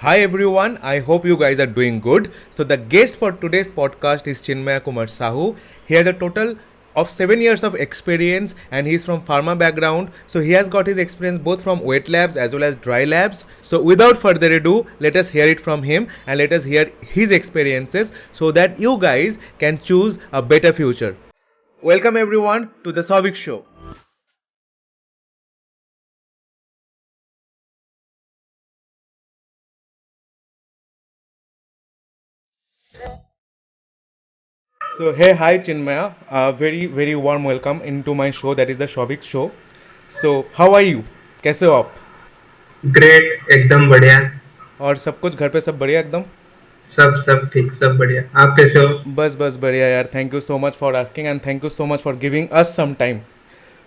Hi everyone, I hope you guys are doing good. So the guest for today's podcast is Chinmaya Kumar Sahu. He has a total of 7 years of experience and he's from pharma background. So he has got his experience both from wet labs as well as dry labs. So without further ado, let us hear it from him and let us hear his experiences so that you guys can choose a better future. Welcome everyone to the Savik Show. So hey, hi Chinmaya, very warm welcome into my show that is the Shavik Show. So how are you? कैसे हो आप? Great, एकदम बढ़िया। और सब कुछ घर पे सब बढ़िया एकदम? सब सब ठीक, सब बढ़िया। आप कैसे हो? बस बढ़िया यार. Thank you so much for asking and thank you so much for giving us some time.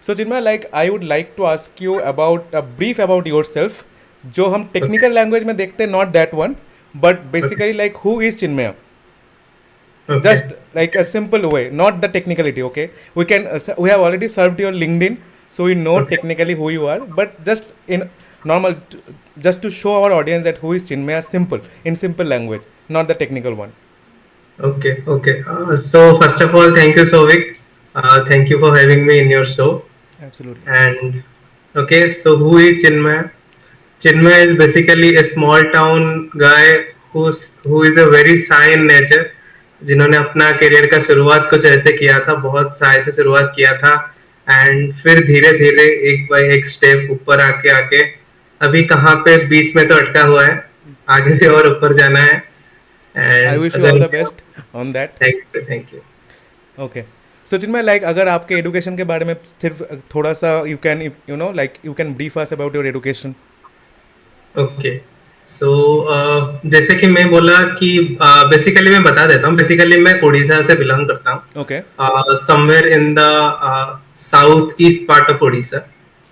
So Chinmaya, like I would like to ask you about a brief about yourself. जो हम ओके। टेक्निकल लैंग्वेज में देखते हैं, not that one, but okay. basically like who is Chinmaya? Okay. Just like a simple way, not the technicality. Okay, we have already served your LinkedIn, so we know okay. technically who you are, but just in normal, just to show our audience that who is Chinmaya, simple, in simple language, not the technical one. Okay. Okay. So first of all, thank you, Sovik. Thank you for having me in your show. Absolutely. And okay, so who is Chinmay? Chinmay is basically a small town guy who is a very shy in nature, जिन्होंने अपना career का शुरुआत कुछ ऐसे किया था, बहुत साय से शुरुआत किया था। एंड फिर धीरे धीरे एक बाय एक स्टेप ऊपर आके आके अभी कहाँ पे बीच में तो अटका हुआ है, आगे भी और ऊपर जाना है। I and wish you all अगर the best on that. Thank you, thank you. Okay. So Chinmay, like अगर आपके एजुकेशन के बारे में सिर्फ थोड़ा सा you can brief us about your education. Okay. So जैसे कि मैं बोला कि बेसिकली मैं बता देता हूँ। बेसिकली मैं उड़ीसा से बिलोंग करता Okay. हूँ, somewhere in the south east part of Orissa.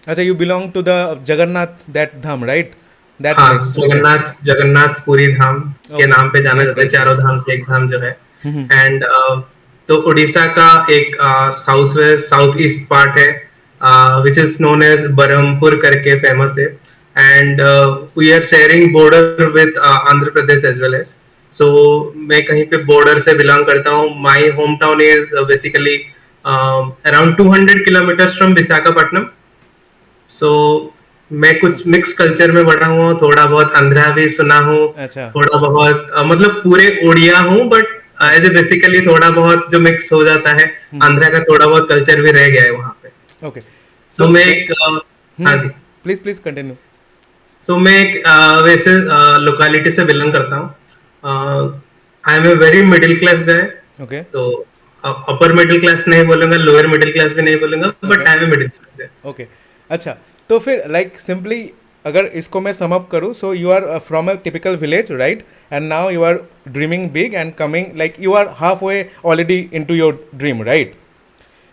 अच्छा, you belong to the Jagannath that dham, right? That हाँ, place. Okay. जगन्नाथ जगन्नाथ पुरी धाम के Okay. नाम पे जाना Great, जाता है, great, great. चारों धाम से एक धाम जो है। एंड तो उड़ीसा का एक साउथ ईस्ट पार्ट है, which is known as Berhampur करके फेमस है। And we are sharing border with Andhra Pradesh as well as. So मैं कहीं पे बॉर्डर से बिलोंग करता हूँ। My home town is basically around 200 kilometre from Visakhapatnam. So मैं कुछ मिक्स कल्चर में बड़ा हूँ, थोड़ा बहुत आंध्रा भी सुना हूँ, अच्छा. थोड़ा बहुत मतलब पूरे ओडिया हूँ, बट एज ए बेसिकली थोड़ा बहुत जो मिक्स हो जाता है। आंध्रा का थोड़ा बहुत कल्चर भी रह गया है वहां पे। Okay. सो So मैं like, एक हाँ जी। please continue. सो मैं एक वैसे लोकेलिटी से बिलोंग करता हूँ। I am a very middle class guy. Okay. तो अपर मिडिल क्लास नहीं बोलूंगा, लोअर मिडिल क्लास भी नहीं बोलूंगा, but Okay. I am a middle class. Okay. अच्छा, तो फिर लाइक सिंपली अगर इसको मैं सम अप करूँ, so you are from a typical village, right? And now you are dreaming big and coming, like you are halfway already into your dream, right?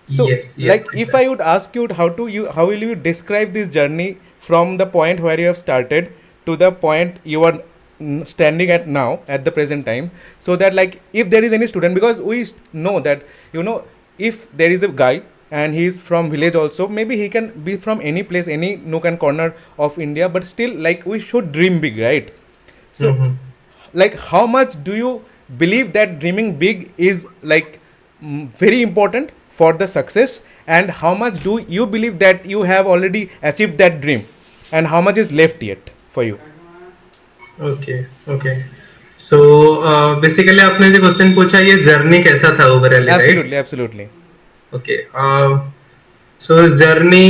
So yes, like yes, if I would ask you how will you describe this journey from the point where you have started to the point you are standing at now at the present time, so that like if there is any student, because we know that, if there is a guy and he is from village also, maybe he can be from any place, any nook and corner of India, but still like we should dream big, right? So exactly। like how much do you believe that dreaming big is like very important for the success, and how much do you believe that you have already achieved that dream, and how much is left yet for you? Okay. Okay. So basically आपने जो question पूछा, ये journey कैसा था overall, right? Absolutely, absolutely. Okay. So journey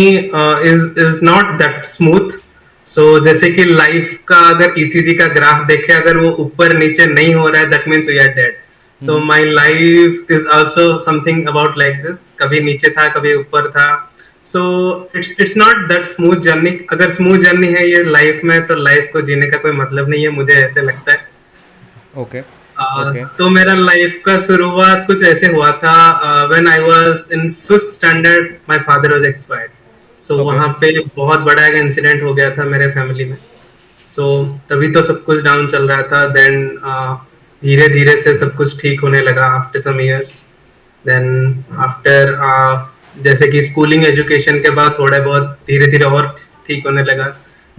is not that smooth. So जैसे कि life का अगर ईसीजी का ग्राफ देखे, अगर वो ऊपर नीचे नहीं हो रहा है, that means we are dead. So Mm-hmm. My life is also something about like this, कभी नीचे था कभी ऊपर था। So it's not that smooth journey. अगर स्मूथ जर्नी है ये लाइफ में, तो लाइफ को जीने का कोई मतलब नहीं है, मुझे ऐसे लगता है। Okay. Okay. तो मेरा लाइफ का शुरुआत कुछ ऐसे हुआ था। When I was in fifth standard, my father was expired. So Okay. वहां पे बहुत बड़ा एक इंसिडेंट हो गया था मेरे फैमिली में। सो तभी तो सब कुछ डाउन चल रहा था। देन धीरे धीरे से सब कुछ ठीक होने लगा after some years. Then after जैसे कि स्कूलिंग एजुकेशन के बाद थोड़ा बहुत धीरे धीरे और ठीक होने लगा।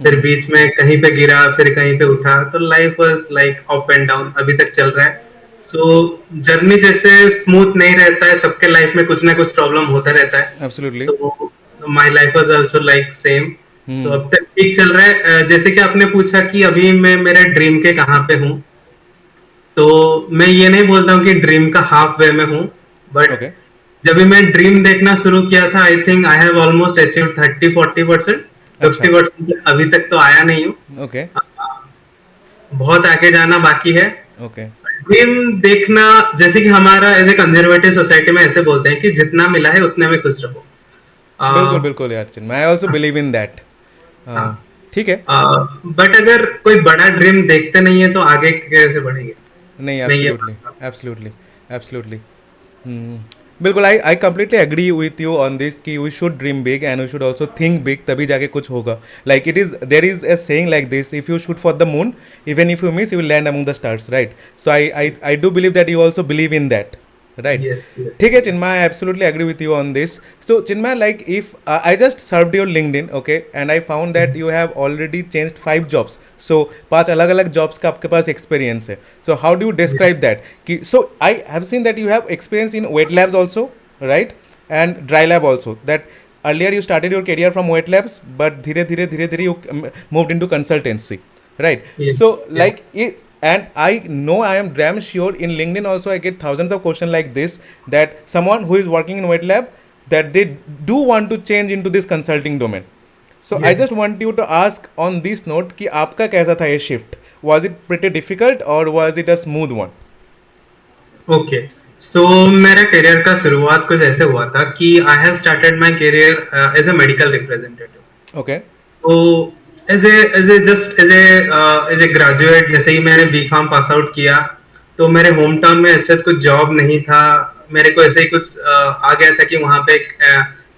फिर बीच में कहीं पे गिरा, फिर कहीं पे उठा, तो life was like up and down, अभी तक चल रहा है। सो जर्नी जैसे स्मूथ नहीं रहता है, सबके लाइफ में कुछ ना कुछ प्रॉब्लम होता रहता है। एब्सोल्युटली। तो my life was also like same. So hmm. अब तक ठीक चल रहा है। जैसे कि आपने पूछा कि अभी मैं मेरे ड्रीम के कहाँ पे हूँ, तो मैं ये नहीं बोलता हूँ कि ड्रीम का हाफ वे में हूँ, बट ओके। जब भी मैं ड्रीम देखना शुरू किया था, I think I have almost achieve 30-40%। अच्छा। 50% अभी तक तो आया नहीं हूँ। ओके। बहुत आगे जाना बाकी है। ओके। ड्रीम देखना, जैसे कि हमारा एज ए कंजर्वेटिव सोसाइटी में ऐसे बोलते हैं कि जितना मिला है उतने में खुश रहो। बिल्कुल आ, बिल्कुल यार Chinmay, I also believe in that. हाँ। ठीक है। बट अगर कोई बड़ा ड्रीम देखते नहीं है तो आगे कैसे बढ़ेंगे? नहीं, मैं ये एब्सोल्युटली। मानता हूँ। एब्सोल्युटली। एब्सोल्युटली। बिल्कुल, I completely agree with you on this कि we should dream big and we should also think big, तभी जाके कुछ होगा। Like it is, there is a saying like this, if you shoot for the moon, even if you miss, you will land among the stars, right? So I do believe that you also believe in that, right? Yes, yes, ठीक है चिन्मय, I absolutely agree with you on this. So Chinmay, like if I just served your LinkedIn, okay, and I found that you have already changed 5 jobs. So 5 अलग-अलग jobs का आपके पास experience है. So how do you yes, describe that? कि so I have seen that you have experience in wet labs also, right? And dry lab also. That earlier you started your career from wet labs, but धीरे धीरे you moved into consultancy, right? yes, So yeah, like and I know, I am damn sure in LinkedIn also I get thousands of questions like this, that someone who is working in wet lab, that they do want to change into this consulting domain. So I yes. just want you to ask on this note कि आपका कैसा था ये shift? Was it pretty difficult or was it a smooth one? Okay. So मेरा career का शुरुआत कुछ ऐसे हुआ था कि I have started my career as a medical representative. Okay. तो एज ए ग्रेजुएट, जैसे ही मैंने बी फार्म पास आउट किया, तो मेरे होम टाउन में ऐसे कुछ जॉब नहीं था। मेरे को ऐसे ही कुछ आ गया था कि वहां पे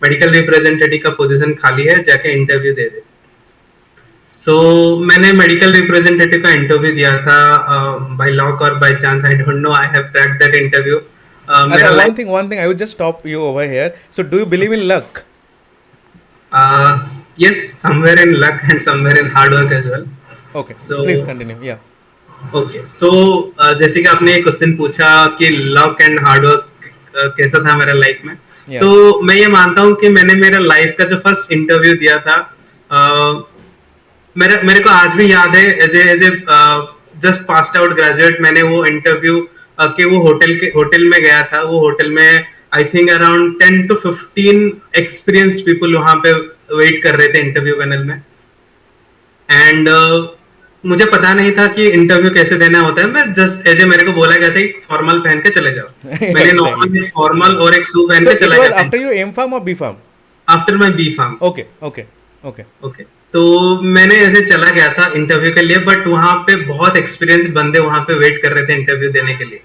मेडिकल रिप्रेजेंटेटिव का पोजीशन खाली है, जाके इंटरव्यू दे दे। सो मैंने मेडिकल रिप्रेजेंटेटिव का इंटरव्यू दिया था। बाय लॉक और by chance, I don't no, I have cracked that interview. Acha, मेरा life one thing, I would just stop you over here. So do you believe in luck? Yes, somewhere in luck and somewhere in hard work as well. Okay, so please continue. Yeah. Okay. So जैसे कि आपने question पूछा कि luck and hard work कैसा था मेरा life में, Yeah. तो मैं ये मानता हूँ कि मैंने मेरा लाइफ का जो फर्स्ट इंटरव्यू दिया था, मेरे को आज भी याद है। As a just passed out graduate, मैंने वो इंटरव्यू के वो होटल में गया था। वो होटल में आई think around 10 to 15 experienced people वहां पे वेट कर रहे थे इंटरव्यू पैनल में। एंड मुझे पता नहीं था कि इंटरव्यू कैसे देना होता है। मैं जस्ट एज ए, मेरे को बोला गया था एक फॉर्मल पहन के चले जाओ। मैंने Exactly. नॉर्मल फॉर्मल और एक शू पहन So के it चला was गया था after your M farm or B farm? After my B pharm. Okay, okay, okay. Okay. तो मैंने ऐसे चला गया था इंटरव्यू के लिए, बट वहां पे बहुत एक्सपीरियंस बंदे वहां पे वेट कर रहे थे इंटरव्यू देने के लिए।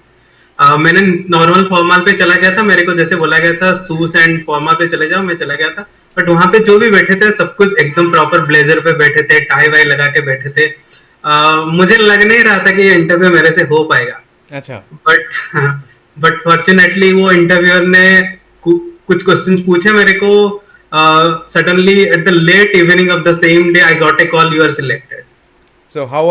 मैंने नॉर्मल फॉर्मल पे चला गया था, मेरे को जैसे बोला गया था सूस एंड फॉर्मल पे चले जाओ, मैं चला गया था। बट वहां पे जो भी बैठे थे सब कुछ एकदम प्रॉपर ब्लेजर पे बैठे थे, टाई वाई लगा के बैठे थे। मुझे लग नहीं रहा था कि ये इंटरव्यू मेरे से हो पाएगा। अच्छा। बट बट फॉर्चुनेटली वो इंटरव्यूअर ने कुछ क्वेश्चंस पूछे मेरे को। Suddenly at the late evening of the same day I got a call, you are selected. So how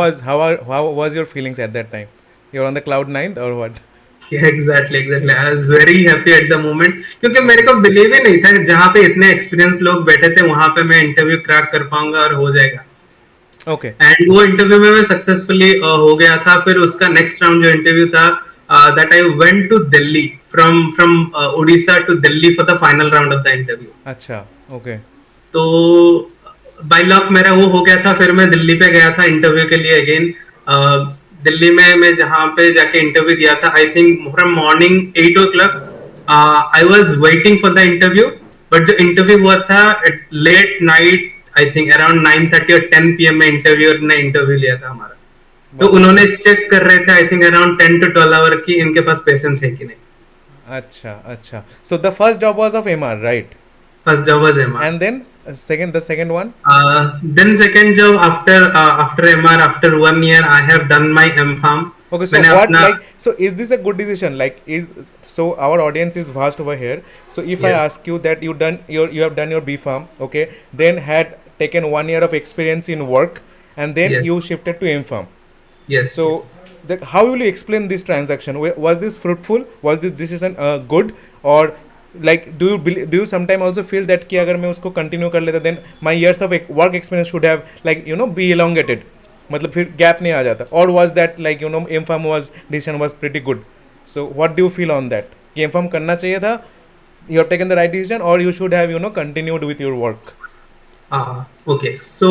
was your feelings at that time? You're on the cloud ninth or what? Exactly I was very happy at the moment, क्योंकि मेरे को believe ही नहीं था कि जहां पे इतने experience लोग बैठे थे वहां पे मैं इंटरव्यू क्रैक कर पाऊंगा और हो जाएगा। Okay. एंड वो इंटरव्यू में मैं सक्सेसफुली हो गया था। फिर उसका नेक्स्ट राउंड जो इंटरव्यू था, that I went to Delhi from Orissa to Delhi for the final round of the interview. अच्छा। Okay. तो बाय लक मेरा वो हो गया था। फिर मैं दिल्ली पे गया था इंटरव्यू के लिए अगेन। दिल्ली में मैं जहाँ पे जाके इंटरव्यू दिया था, I think from morning 8 o'clock I was waiting for the interview. But जो इंटरव्यू हुआ था late night, I think around 9:30 और 10 PM में इंटरव्यूअर ने इंटरव्यू लिया था हमारा। तो उन्होंने चेक कर रहे थे I think around 10 to 12 hour की इनके पास पेशेंस है कि नहीं। अच्छा, अच्छा. So the first job was of MR, right? First job was MR. And then the second one? Then second job after MR, after 1 year I have done my M.Pharm. Okay, so मैंने what अपना like so is this a good decision? Like so our audience is vast over here. So if I Yes. ask you that you have done your B Farm, okay, then had taken 1 year of experience in work, and then Yes. you shifted to M-Farm. Yes. So, Yes. how will you explain this transaction? Was this fruitful? Was this decision good? Or like, do you sometimes also feel that कि अगर मैं उसको continue कर लेता, then my years of work experience should have, like, be elongated? मतलब फिर gap नहीं आ जाता. Or was that, like, M-Farm decision was pretty good? So what do you feel on that? कि M-Farm करना चाहिए था, you have taken the right decision, or you should have continued with your work? Okay so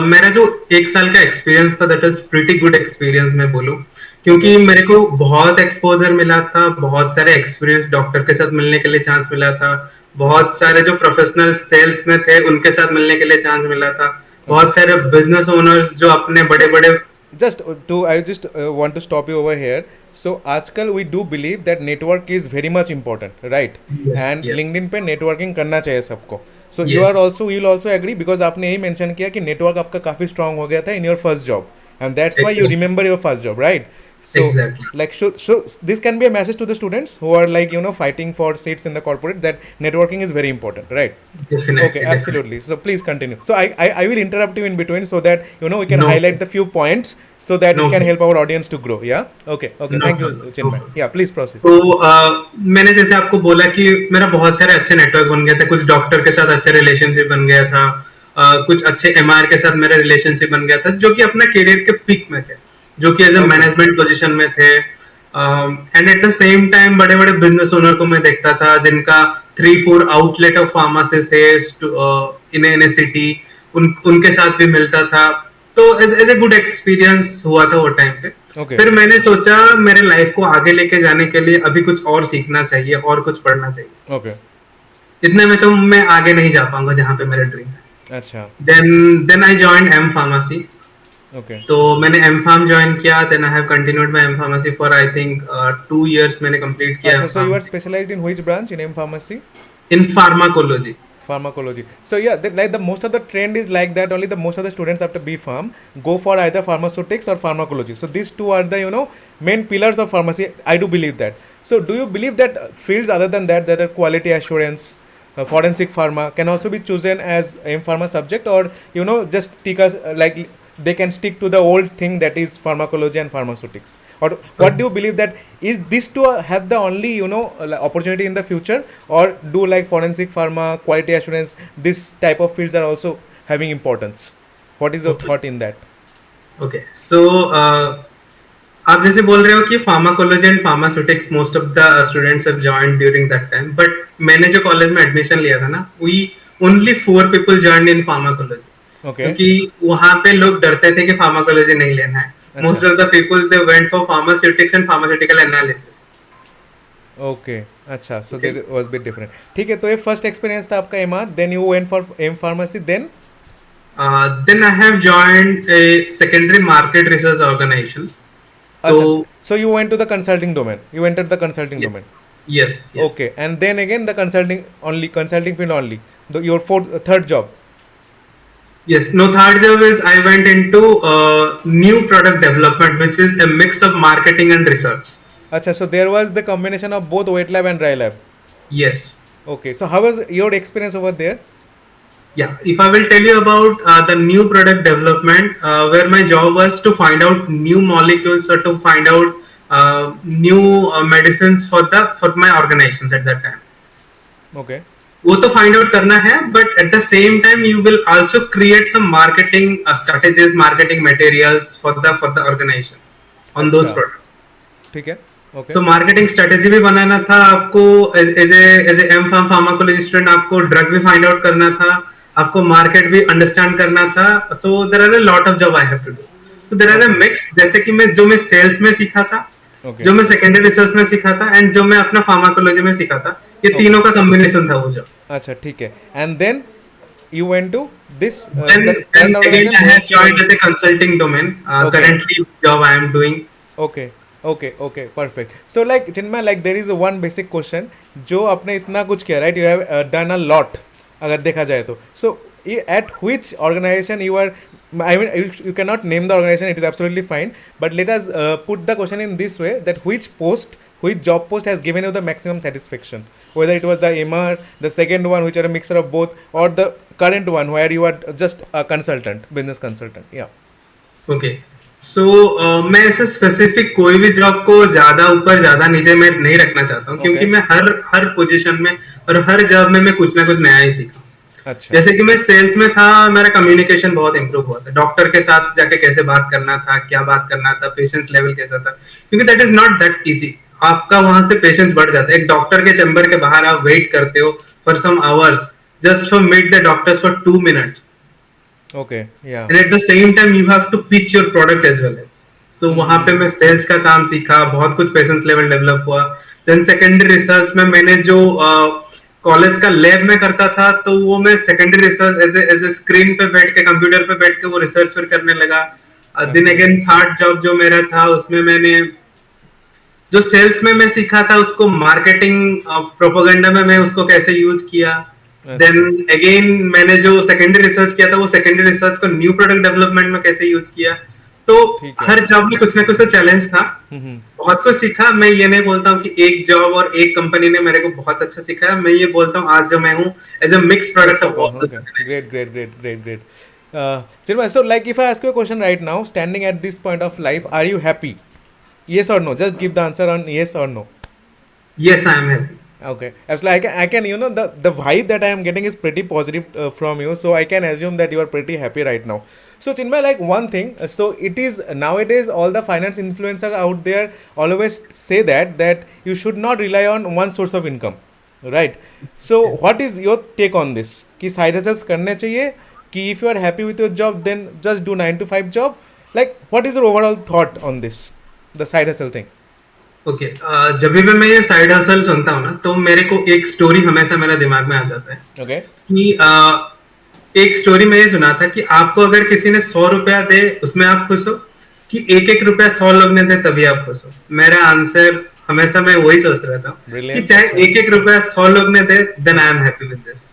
मेरा जो 1 साल का experience था that is pretty good experience मैं बोलूँ, क्योंकि मेरे को बहुत एक्सपोजर मिला था, बहुत सारे एक्सपीरियंस डॉक्टर के साथ मिलने के लिए चांस मिला था, बहुत सारे जो प्रोफेशनल सेल्स में थे उनके साथ मिलने के लिए चांस मिला था, बहुत सारे बिजनेस ओनर्स जो अपने बड़े बड़े I just want to stop you over here. So आजकल we do believe that network is very much important, right? Yes, And yes. LinkedIn पे networking करना चाहिए सबको. So you Yes. are also, you will also agree, because आपने यही mention किया कि network आपका काफी strong हो गया था in your first job, and that's why you Exactly. remember your first job, right? So, Exactly. like, so this can be a message to the students who are, like, fighting for seats in the corporate, that networking is very important, right? Definitely. Okay, absolutely. So please continue. So I will interrupt you in between so that we can No. highlight the few points so that No. it can help our audience to grow. Yeah. Okay. Okay. No Thank you, problem. Chinmay. No. Yeah. Please proceed. तो मैंने जैसे आपको बोला कि मेरा बहुत सारे अच्छे नेटवर्क बन गया था, कुछ डॉक्टर के साथ अच्छे रिलेशनशिप बन गया था, कुछ अच्छे एमआर के साथ मेरा रिलेशनशिप बन गया था, जो कि अपना करियर के पीक में थे, जो कि एज ए मैनेजमेंट पोजीशन में थे, and at the same time बड़े बड़े बिजनेस ओनर को मैं देखता था जिनका 3-4 आउटलेट ऑफ फार्मासिस है इन सिटी, उनके साथ भी मिलता था, तो एज ए गुड एक्सपीरियंस हुआ था वो टाइम पे. Okay. फिर मैंने सोचा मेरे लाइफ को आगे लेके जाने के लिए अभी कुछ और सीखना चाहिए और कुछ पढ़ना चाहिए. Okay. इतने में तो मैं आगे नहीं जा पाऊंगा जहाँ पे मेरा ड्रीम है. अच्छा. Then I joined M pharmacy. Okay. तो मैंने एम फार्म ज्वाइन किया, then I have continued my M pharmacy for I think 2 years मैंने कंप्लीट किया. अच्छा. So you are specialized in which branch in M Pharmacy? In pharmacology. Pharmacology. So yeah, like the most of the trend is like that. Only the most of the students after B Pharm go for either pharmaceutics or pharmacology. So these two are the main pillars of pharmacy. I do believe that. So do you believe that fields other than that, that are quality assurance, forensic pharma, can also be chosen as M Pharma subject, or just take us like they can stick to the old thing, that is pharmacology and pharmaceutics? Or what do you believe, that is this to have the only opportunity in the future, or do like forensic pharma, quality assurance, this type of fields are also having importance? What is your Okay. thought in that? Okay so आप जैसे बोल रहे हो कि pharmacology and pharmaceutics most of the students have joined during that time, but मैंने जो college में admission लिया था ना, we only 4 people joined in pharmacology. Okay. क्योंकि वहां पे लोग डरते थे कि फार्माकोलॉजी नहीं लेना है. Most of the people they went for pharmaceutics and pharmaceutical analysis. Okay. अच्छा. So Okay. there was bit different. ठीक है. तो ये फर्स्ट एक्सपीरियंस था आपका MR, then you went for M Pharmacy, then Then I have joined a secondary market research organization. अच्छा. So So you went to the consulting domain. You entered the consulting Yes. domain. yes, yes. Okay, and then again the consulting field only. Your third job. Yes, no, third job is I went into new product development, which is a mix of marketing and research. Acha, so there was the combination of both wet lab and dry lab. Yes. Okay, so how was your experience over there? Yeah, if I will tell you about the new product development, where my job was to find out new molecules or to find out new medicines for my organizations at that time. Okay. वो तो find out करना है, but at the same time you will also create some marketing strategies, marketing materials for the organization on those अच्छा. Products. ठीक है. Okay. तो marketing strategy भी बनाना था आपको, as a M pharmacology student आपको ड्रग भी फाइंड आउट करना था, आपको मार्केट भी अंडरस्टैंड करना था. So there are a lot of job I have to do. तो देयर आर अ मिक्स, जैसे कि मैं सेल्स में सीखा था, Okay. जो मैं सेकेंडरी रिसर्च में सीखा था, एंड जो मैं अपना फार्माकोलॉजी में सीखा था, ये Okay. तीनों का कॉम्बिनेशन था वो जॉब. अच्छा. ठीक है. And then you went to this. Then again, I have joined as a consulting domain. Okay. Currently, job I am doing. Okay. Okay. Perfect. So like Chinmay, like there is one basic question. जो आपने इतना कुछ किया, right? You have done a lot. अगर देखा जाए तो. So at which organization you are? I mean, you cannot name the organization. It is absolutely fine. But let us put the question in this way: that which post which job post has given you the maximum satisfaction, whether it was the MR, the second one which are a mixture of both, or the current one where you are just a consultant, business consultant. Yeah. Okay सो मैं ऐसे specific कोई भी job को ज्यादा ऊपर ज्यादा नीचे मैं नहीं रखना चाहता हूँ, क्योंकि Okay. मैं हर हर पोजीशन में और हर जॉब में मैं कुछ ना कुछ नया ही सीखा हूँ। अच्छा. जैसे कि मैं सेल्स में था, मेरा कम्युनिकेशन बहुत इंप्रूव हुआ था, डॉक्टर के साथ जाके कैसे बात करना था, क्या बात करना था, पेशेंस लेवल कैसा था, क्योंकि that is not that easy. आपका वहां से पेशेंस बढ़ जाता है। एक डॉक्टर के चैम्बर के बाहर आप वेट करते हो for some hours just for meet the doctors for 2 minutes, Okay. Yeah. And at the same time you have to pitch your product as well as. So वहां पे मैं सेल्स का काम सीखा, बहुत कुछ पेशेंस लेवल डेवलप हुआ। Then secondary research में मैंने जो कॉलेज का लैब में करता था, तो वो मैं secondary research as a screen पे बैठ के, कंप्यूटर पे बैठ के वो रिसर्च फिर करने लगा। देन अगेन थर्ड जॉब जो मेरा था, उसमें मैंने जो सेल्स में मैं सीखा था उसको मार्केटिंग प्रोपेगेंडा में मैं उसको कैसे यूज किया। देन अगेन मैंने जो सेकेंडरी रिसर्च किया था, वो सेकेंडरी रिसर्च को न्यू प्रोडक्ट डेवलपमेंट में कैसे यूज किया। तो ठीक है. हर जॉब में कुछ ना कुछ तो चैलेंज था, हम्म. बहुत कुछ सीखा। मैं ये नहीं बोलता हूँ कि एक जॉब और एक कंपनी ने मेरे को बहुत अच्छा सिखाया, मैं ये बोलता हूँ आज जो मैं हूँ as a mix product of all. Okay. Great. Chinmay, so like if I ask you a question right now, standing at this point of life, are you happy? Yes or no? Just give the answer on yes or no. Yes I am happy. Okay. Actually, I can, the vibe that I am getting is pretty positive from you. So I can assume that you are pretty happy right now. So Chinmay, like one thing, so it is nowadays all the finance influencers out there always say that you should not rely on one source of income, right? So what is your take on this? कि side hustles करने चाहिए कि if you are happy with your job, then just do 9 to 5 job. Like what is your overall thought on this, the side hustle thing? Okay जब भी मैं ये side hustle सुनता हूँ ना, तो मेरे को एक स्टोरी हमेशा मेरे दिमाग में आ जाता है Okay. कि एक स्टोरी में ये सुना था कि आपको अगर किसी ने 100 रुपया दे, उसमें आप खुश हो, कि एक एक रुपया 100 लोग ने दे तभी आप खुश हो। मेरा आंसर हमेशा मैं वही सोच रहा था कि Brilliant. चाहे एक एक रुपया 100 लोग ने दे, then I am happy with this.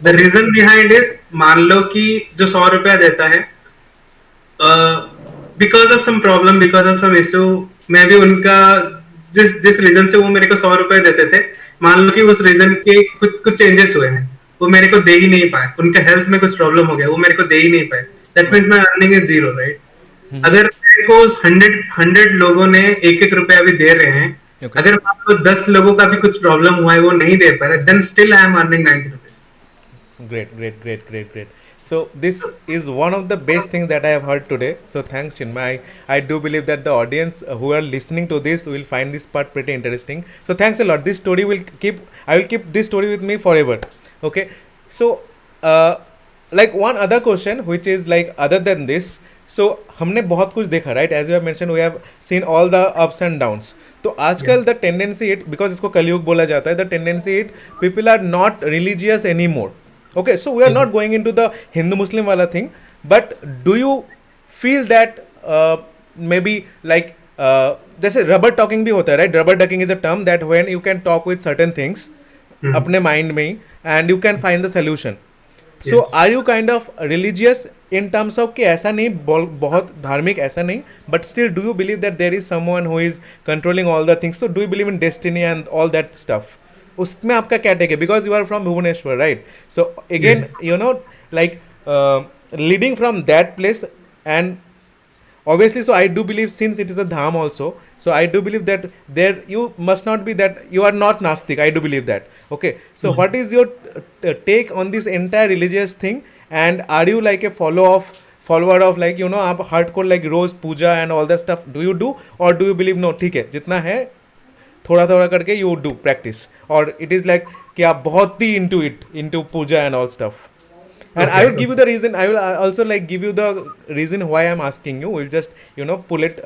The reason behind is, मान लो कि जो 100 रुपया देता है, because of some problem, because of some issue, मैं भी उनका जिस जिस रीजन से वो मेरे को 100 रुपए देते थे, मान लो कि उस रीजन के कुछ कुछ चेंजेस हुए हैं, वो मेरे को दे ही नहीं पाए, उनके हेल्थ में कुछ प्रॉब्लम हो गया, वो मेरे को दे ही नहीं पाए। That means my earning is zero, right? अगर मेरे को 100 लोगों ने एक एक रुपया भी दे रहे हैं, Okay. अगर मान लो 10 लोगों का भी कुछ प्रॉब्लम हुआ है, वो नहीं दे पा रहे, then still I am earning 90 rupees. Great. So this is one of the best things that I have heard today. So thanks, Chinmay. I do believe that the audience who are listening to this will find this part pretty interesting. So thanks a lot. This story I will keep this story with me forever. Okay. So like one other question, which is like other than this. So हमने बहुत कुछ देखा, right? As you have mentioned, we have seen all the ups and downs. तो आजकल the tendency it, because इसको कलयुग बोला जाता है, the tendency it, people are not religious anymore. Okay, so we are not going into the Hindu Muslim wala thing, but do you feel that maybe like जैसे rubber talking भी होता है, right? Rubber ducking is a term that when you can talk with certain things अपने mind में ही, and you can find the solution. So are you kind of religious in terms of कि ऐसा नहीं, बहुत धार्मिक ऐसा नहीं, but still do you believe that there is someone who is controlling all the things? So do you believe in destiny and all that stuff? उसमें आपका क्या टेक है? Because you are from Bhubaneswar, right? So again like leading from that place, and obviously, so I do believe, since it is a dham also, so I do believe that there you must not be that you are not nastic. I do believe that. Okay, so what is your take on this entire religious thing, and are you like a follower of like आप hardcore like रोज puja and all that stuff do you do, or do you believe no ठीक है जितना है थोड़ा थोड़ा करके you do practice, or it is like कि आप बहुत ही into puja and all stuff? And I will give you the reason. I will also like give you the reason why I'm asking you. We'll just pull it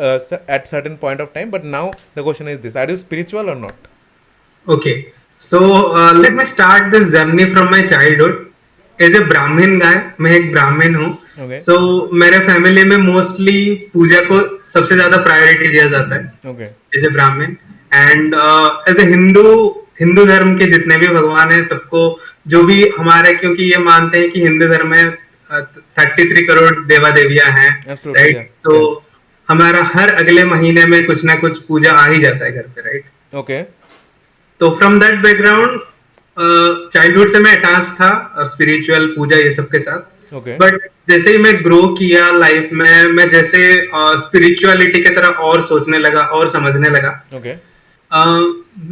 at certain point of time. But now the question is this: are you spiritual or not? Okay, so let me start this journey from my childhood. As a Brahmin guy, मैं एक ब्राह्मण हूँ. Okay. So मेरे family में mostly पूजा को सबसे ज्यादा priority दिया जाता है. Okay. As a Brahmin and as a Hindu धर्म के जितने भी भगवान हैं, सबको जो भी हमारे, क्योंकि ये मानते हैं कि हिंदू धर्म में 33 करोड़ देवा देवियां हैं, राइट? तो हमारा हर अगले महीने में कुछ ना कुछ पूजा आ ही जाता है घर पे, राइट? Okay. तो फ्रॉम दैट बैकग्राउंड चाइल्डहुड से मैं अटैच था स्पिरिचुअल पूजा ये सब के साथ। Okay. बट जैसे ही मैं ग्रो किया लाइफ में, मैं जैसे स्पिरिचुअलिटी की तरह और सोचने लगा और समझने लगा। Okay.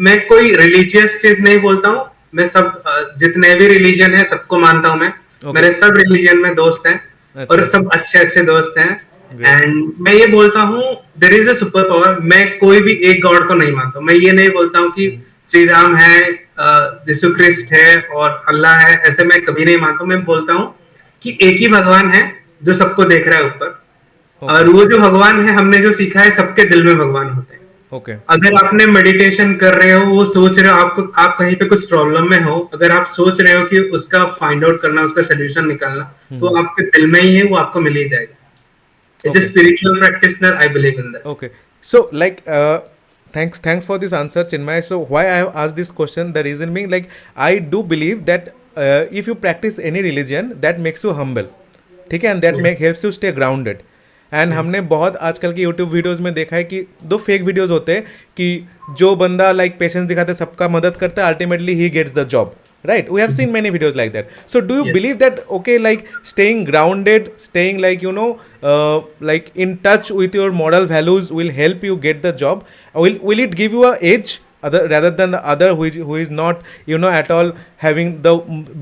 मैं कोई रिलीजियस चीज नहीं बोलता हूँ। मैं सब जितने भी रिलीजन है सबको मानता हूँ मैं। Okay. मेरे सब रिलीजन में दोस्त हैं और अच्छा. सब अच्छे अच्छे दोस्त हैं। Great. एंड मैं ये बोलता हूँ there is a super power. मैं कोई भी एक गॉड को नहीं मानता हूँ। मैं ये नहीं बोलता हूँ कि श्री राम है, यीशु क्रिस्ट है और अल्लाह है, ऐसे मैं कभी नहीं मानता हूँ। मैं बोलता हूँ कि एक ही भगवान है जो सबको देख रहा है ऊपर। और Okay. वो जो भगवान है, हमने जो सीखा है, सबके दिल में भगवान होते हैं। Okay. अगर आपने मेडिटेशन कर रहे हो, वो सोच रहे हो आपको, आप कहीं पे कुछ प्रॉब्लम में हो, अगर आप सोच रहे हो कि उसका फाइंड आउट करना, उसका सोल्यूशन निकालना, तो आपके दिल में ही है, वो आपको मिल ही जाएगा। As a Okay. Spiritual practitioner I believe in that. Okay. So, like, thanks for this answer, Chinmay. So, why I have asked this question? The reason being, like, I do believe that if you practice any religion, that makes you humble. ठीक है, and that make helps you stay grounded. And हमने बहुत आजकल की YouTube videos में देखा है कि दो फेक वीडियोस होते हैं कि जो बंदा लाइक पेशेंस दिखाते सबका मदद करता है, ultimately he gets the job. Right, we have seen many videos like that. So do you Yes. believe that, okay, like staying grounded, staying like, you know, like in touch with your moral values will help you get the job? Will it give you a edge other rather than the other who is not, you know, at all having the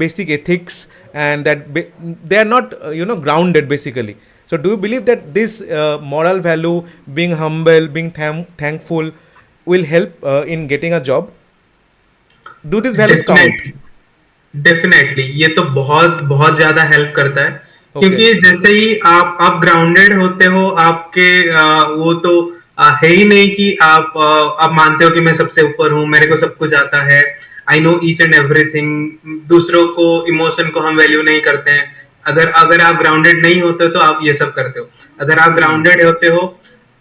basic ethics, and that they are not, you know, grounded basically? So do you believe that this moral value, being humble, being thankful, will help in getting a job? Do these values count? Definitely, definitely ये तो बहुत बहुत ज्यादा help करता है। Okay. क्योंकि जैसे ही आप ग्राउंडेड होते हो, आपके वो तो है ही नहीं कि आप मानते हो कि मैं सबसे ऊपर हूँ, मेरे को सब कुछ आता है, I know each and everything. दूसरों को, इमोशन को हम वैल्यू नहीं करते हैं। अगर अगर आप ग्राउंडेड नहीं होते तो आप ये सब करते हो। अगर आप ग्राउंडेड होते हो,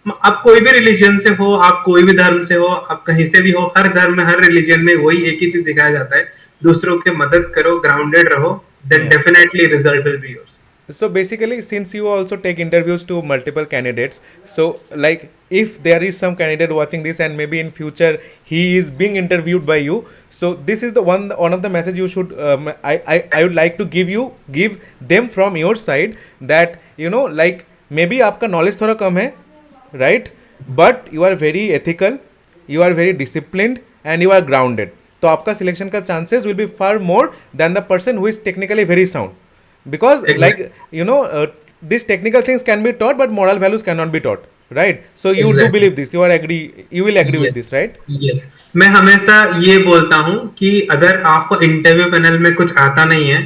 आप कोई भी रिलीजन से हो, आप कोई भी धर्म से हो, आप कहीं से भी हो, हर धर्म में, हर रिलीजन में वही एक ही चीज सिखाया जाता है, दूसरों की मदद करो, ग्राउंडेड रहो, then Yeah. Definitely result will be yours. So basically, since you also take interviews to multiple candidates, so like if there is some candidate watching this and maybe in future he is being interviewed by you, so this is the one of the message you should I would like to give them from your side, that you know, like maybe आपका knowledge थोड़ा कम है, right, but you are very ethical, you are very disciplined, and you are grounded. तो आपका selection का chances will be far more than the person who is technically very sound. Because Exactly. like you know, these technical things can be taught but moral values cannot be taught, right? So you do Exactly. believe this, you will agree with Yes. this, right? Yes. मैं हमेशा ये बोलता हूँ कि अगर आपको interview panel में कुछ आता नहीं है,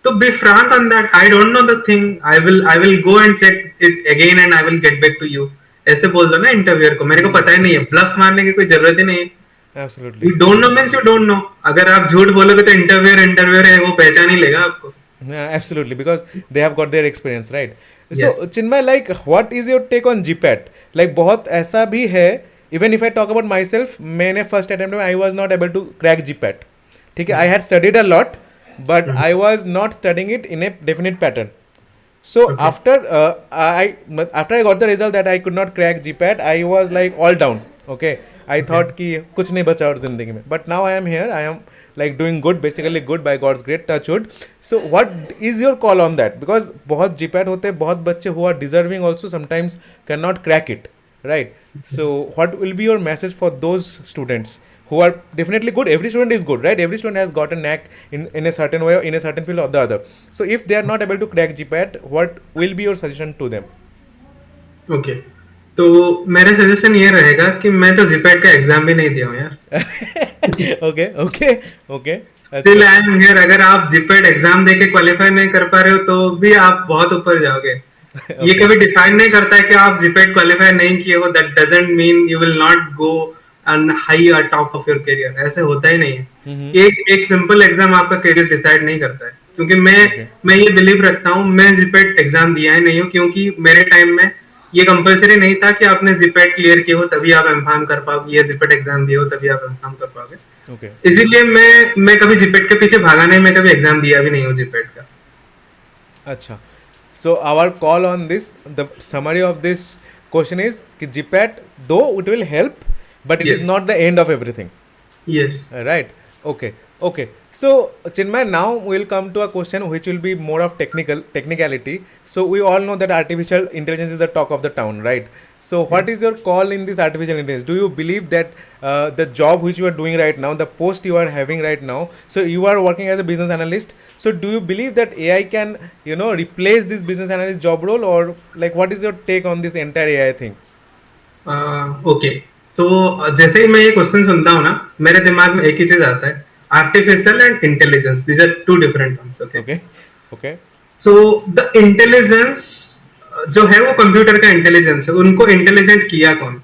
to be frank on that, I don't know the thing, I will go and check it again and I will get back to you. ऐसे बोल दो ना इंटरव्यूअर को, मेरे को पता ही नहीं है। ब्लफ मारने की कोई जरूरत ही नहीं है। Absolutely. You don't know means you don't know. अगर आप झूठ बोलोगे तो इंटरव्यूअर है, वो पहचान ही लेगा आपको। Yeah, absolutely, because they have got their experience, right? So Yes. Chinmay, like what is your take on GPAT? Like बहुत ऐसा भी है, even if I talk about myself, मैंने first attempt में I was not able to crack GPAT. ठीक है, I had studied a lot, but I was not studying it in a definite pattern. So Okay. after I got the result that I could not crack GPAT, I was like all down. Okay, I thought कि कुछ नहीं बचा और जिंदगी में. But now I am here. I am like doing good, basically good by God's great touch wood. So what is your call on that? Because बहुत GPAT होते हैं, बहुत बच्चे who are deserving also sometimes cannot crack it, right? So what will be your message for those students who are definitely good? Every student is good, right? Every student has got a knack in a certain way, in a certain field or the other. So if they are not able to crack GPAT, what will be your suggestion to them? Okay, तो मेरा suggestion ये रहेगा कि मैं तो GPAT का exam भी नहीं दिया हूँ यार। Okay, okay, okay. Still I am here. अगर आप जीपैट एग्जाम देके क्वालिफाई नहीं कर पा रहे हो तो भी आप बहुत ऊपर जाओगे। ये कभी डिफाइन नहीं करता है कि आप जीपैट क्वालिफाई नहीं किए हो, that doesn't mean you will not go on high और टॉप ऑफ योर करियर। ऐसे होता ही नहीं है। एक सिंपल एग्जाम आपका करियर डिसाइड नहीं करता है। क्योंकि मैं ये बिलीव रखता हूँ, मैं जीपैट एग्जाम दिया ही नहीं हूँ, क्योंकि मेरे टाइम में ये कंपलसरी नहीं था कि आपने जीपैट क्लियर किया हो तभी आप एमफार्म कर पाओगे, या जीपैट एग्जाम दिए हो तभी आप एमफार्म कर पाओगे। Okay. इसीलिए मैं कभी जीपैट के पीछे भागा नहीं, मैं कभी एग्जाम दिया भी नहीं हूँ जीपैट का। अच्छा. So our call on this, the summary of this question is कि GPAT though it will help, but it is Yes. not the end of everything. Yes. Right. Okay. Okay. So Chinmay, now we'll come to a question which will be more of technicality. So we all know that artificial intelligence is the talk of the town, right? So Yeah. what is your call in this artificial intelligence? Do you believe that the job which you are doing right now, the post you are having right now, so you are working as a business analyst. So do you believe that AI can, replace this business analyst job role, or like what is your take on this entire AI thing? Okay so जैसे ही मैं ये question सुनता हूँ ना, मेरे दिमाग में एक ही चीज आता है, artificial and intelligence, these are two different terms. Okay. Okay. Okay. So the intelligence जो है वो कंप्यूटर का इंटेलिजेंस है. उनको इंटेलिजेंट किया कौन?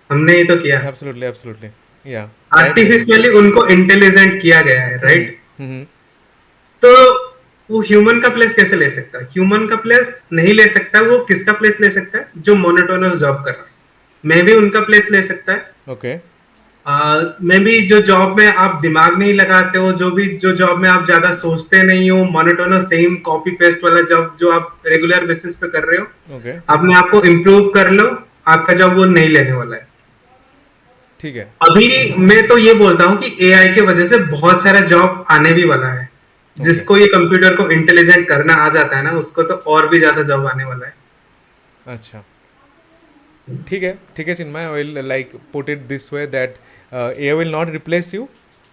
हमने ही तो किया है. Absolutely. Absolutely. Yeah. Right. Artificially उनको इंटेलिजेंट किया गया है, Mm-hmm. राइट? Mm-hmm. तो वो ह्यूमन का प्लेस कैसे ले सकता है? ह्यूमन का प्लेस नहीं ले सकता. वो किसका प्लेस ले सकता है? जो मोनोटोनस जॉब कर रहा है. मैं भी उनका प्लेस ले सकता है. Okay. मैं भी जो जॉब में आप दिमाग नहीं लगाते हो, जो जॉब में आप ज्यादा सोचते नहीं हो, मोनोटोनस सेम कॉपी पेस्ट वाला जॉब जो आप रेगुलर बेसिस पे कर रहे हो, Okay. अपने आप को इम्प्रूव कर लो, आपका जॉब वो नहीं लेने वाला है. ठीक है. अभी मैं तो ये बोलता हूँ कि एआई की वजह से बहुत सारा जॉब आने भी वाला है. जिसको ये कंप्यूटर को इंटेलिजेंट करना आ जाता है ना, उसको तो और भी ज्यादा जॉब आने वाला है. अच्छा. ठीक है Chinmay, I will like put it this way that AI will not replace you.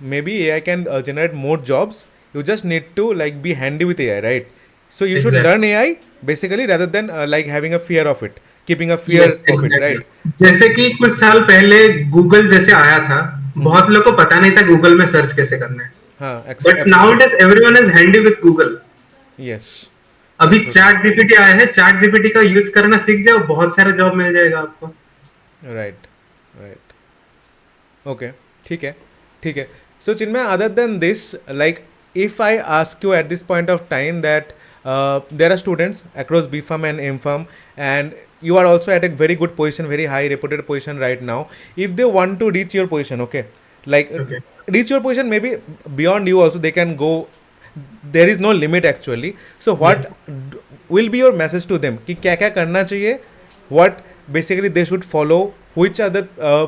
Maybe AI can generate more jobs. You just need to like be handy with AI, right? So you should Exactly. learn AI basically rather than like having a fear of it, keeping a fear Yes, of it, exactly. right? जैसे कि कुछ साल पहले Google जैसे आया था, बहुत लोग को पता नहीं था गूगल में सर्च कैसे करना है. हाँ, but now it is everyone is handy with Google. yes, अभी चैट जीपीटी आया है, चैट जीपीटी का यूज करना सीख जाओ, बहुत सारा जॉब मिल जाएगा आपको. right, right. Okay, ठीक है. So Chinmay, other than this, like if I ask you at this point of time that there are students across BPharm and MPharm, and you are also at a very good position, very high reputed position right now. If they want to reach your position, okay, like Okay. reach your position, maybe beyond you also they can go. There is no limit actually. So what will be your message to them? कि क्या क्या करना चाहिए? What basically they should follow? Which are the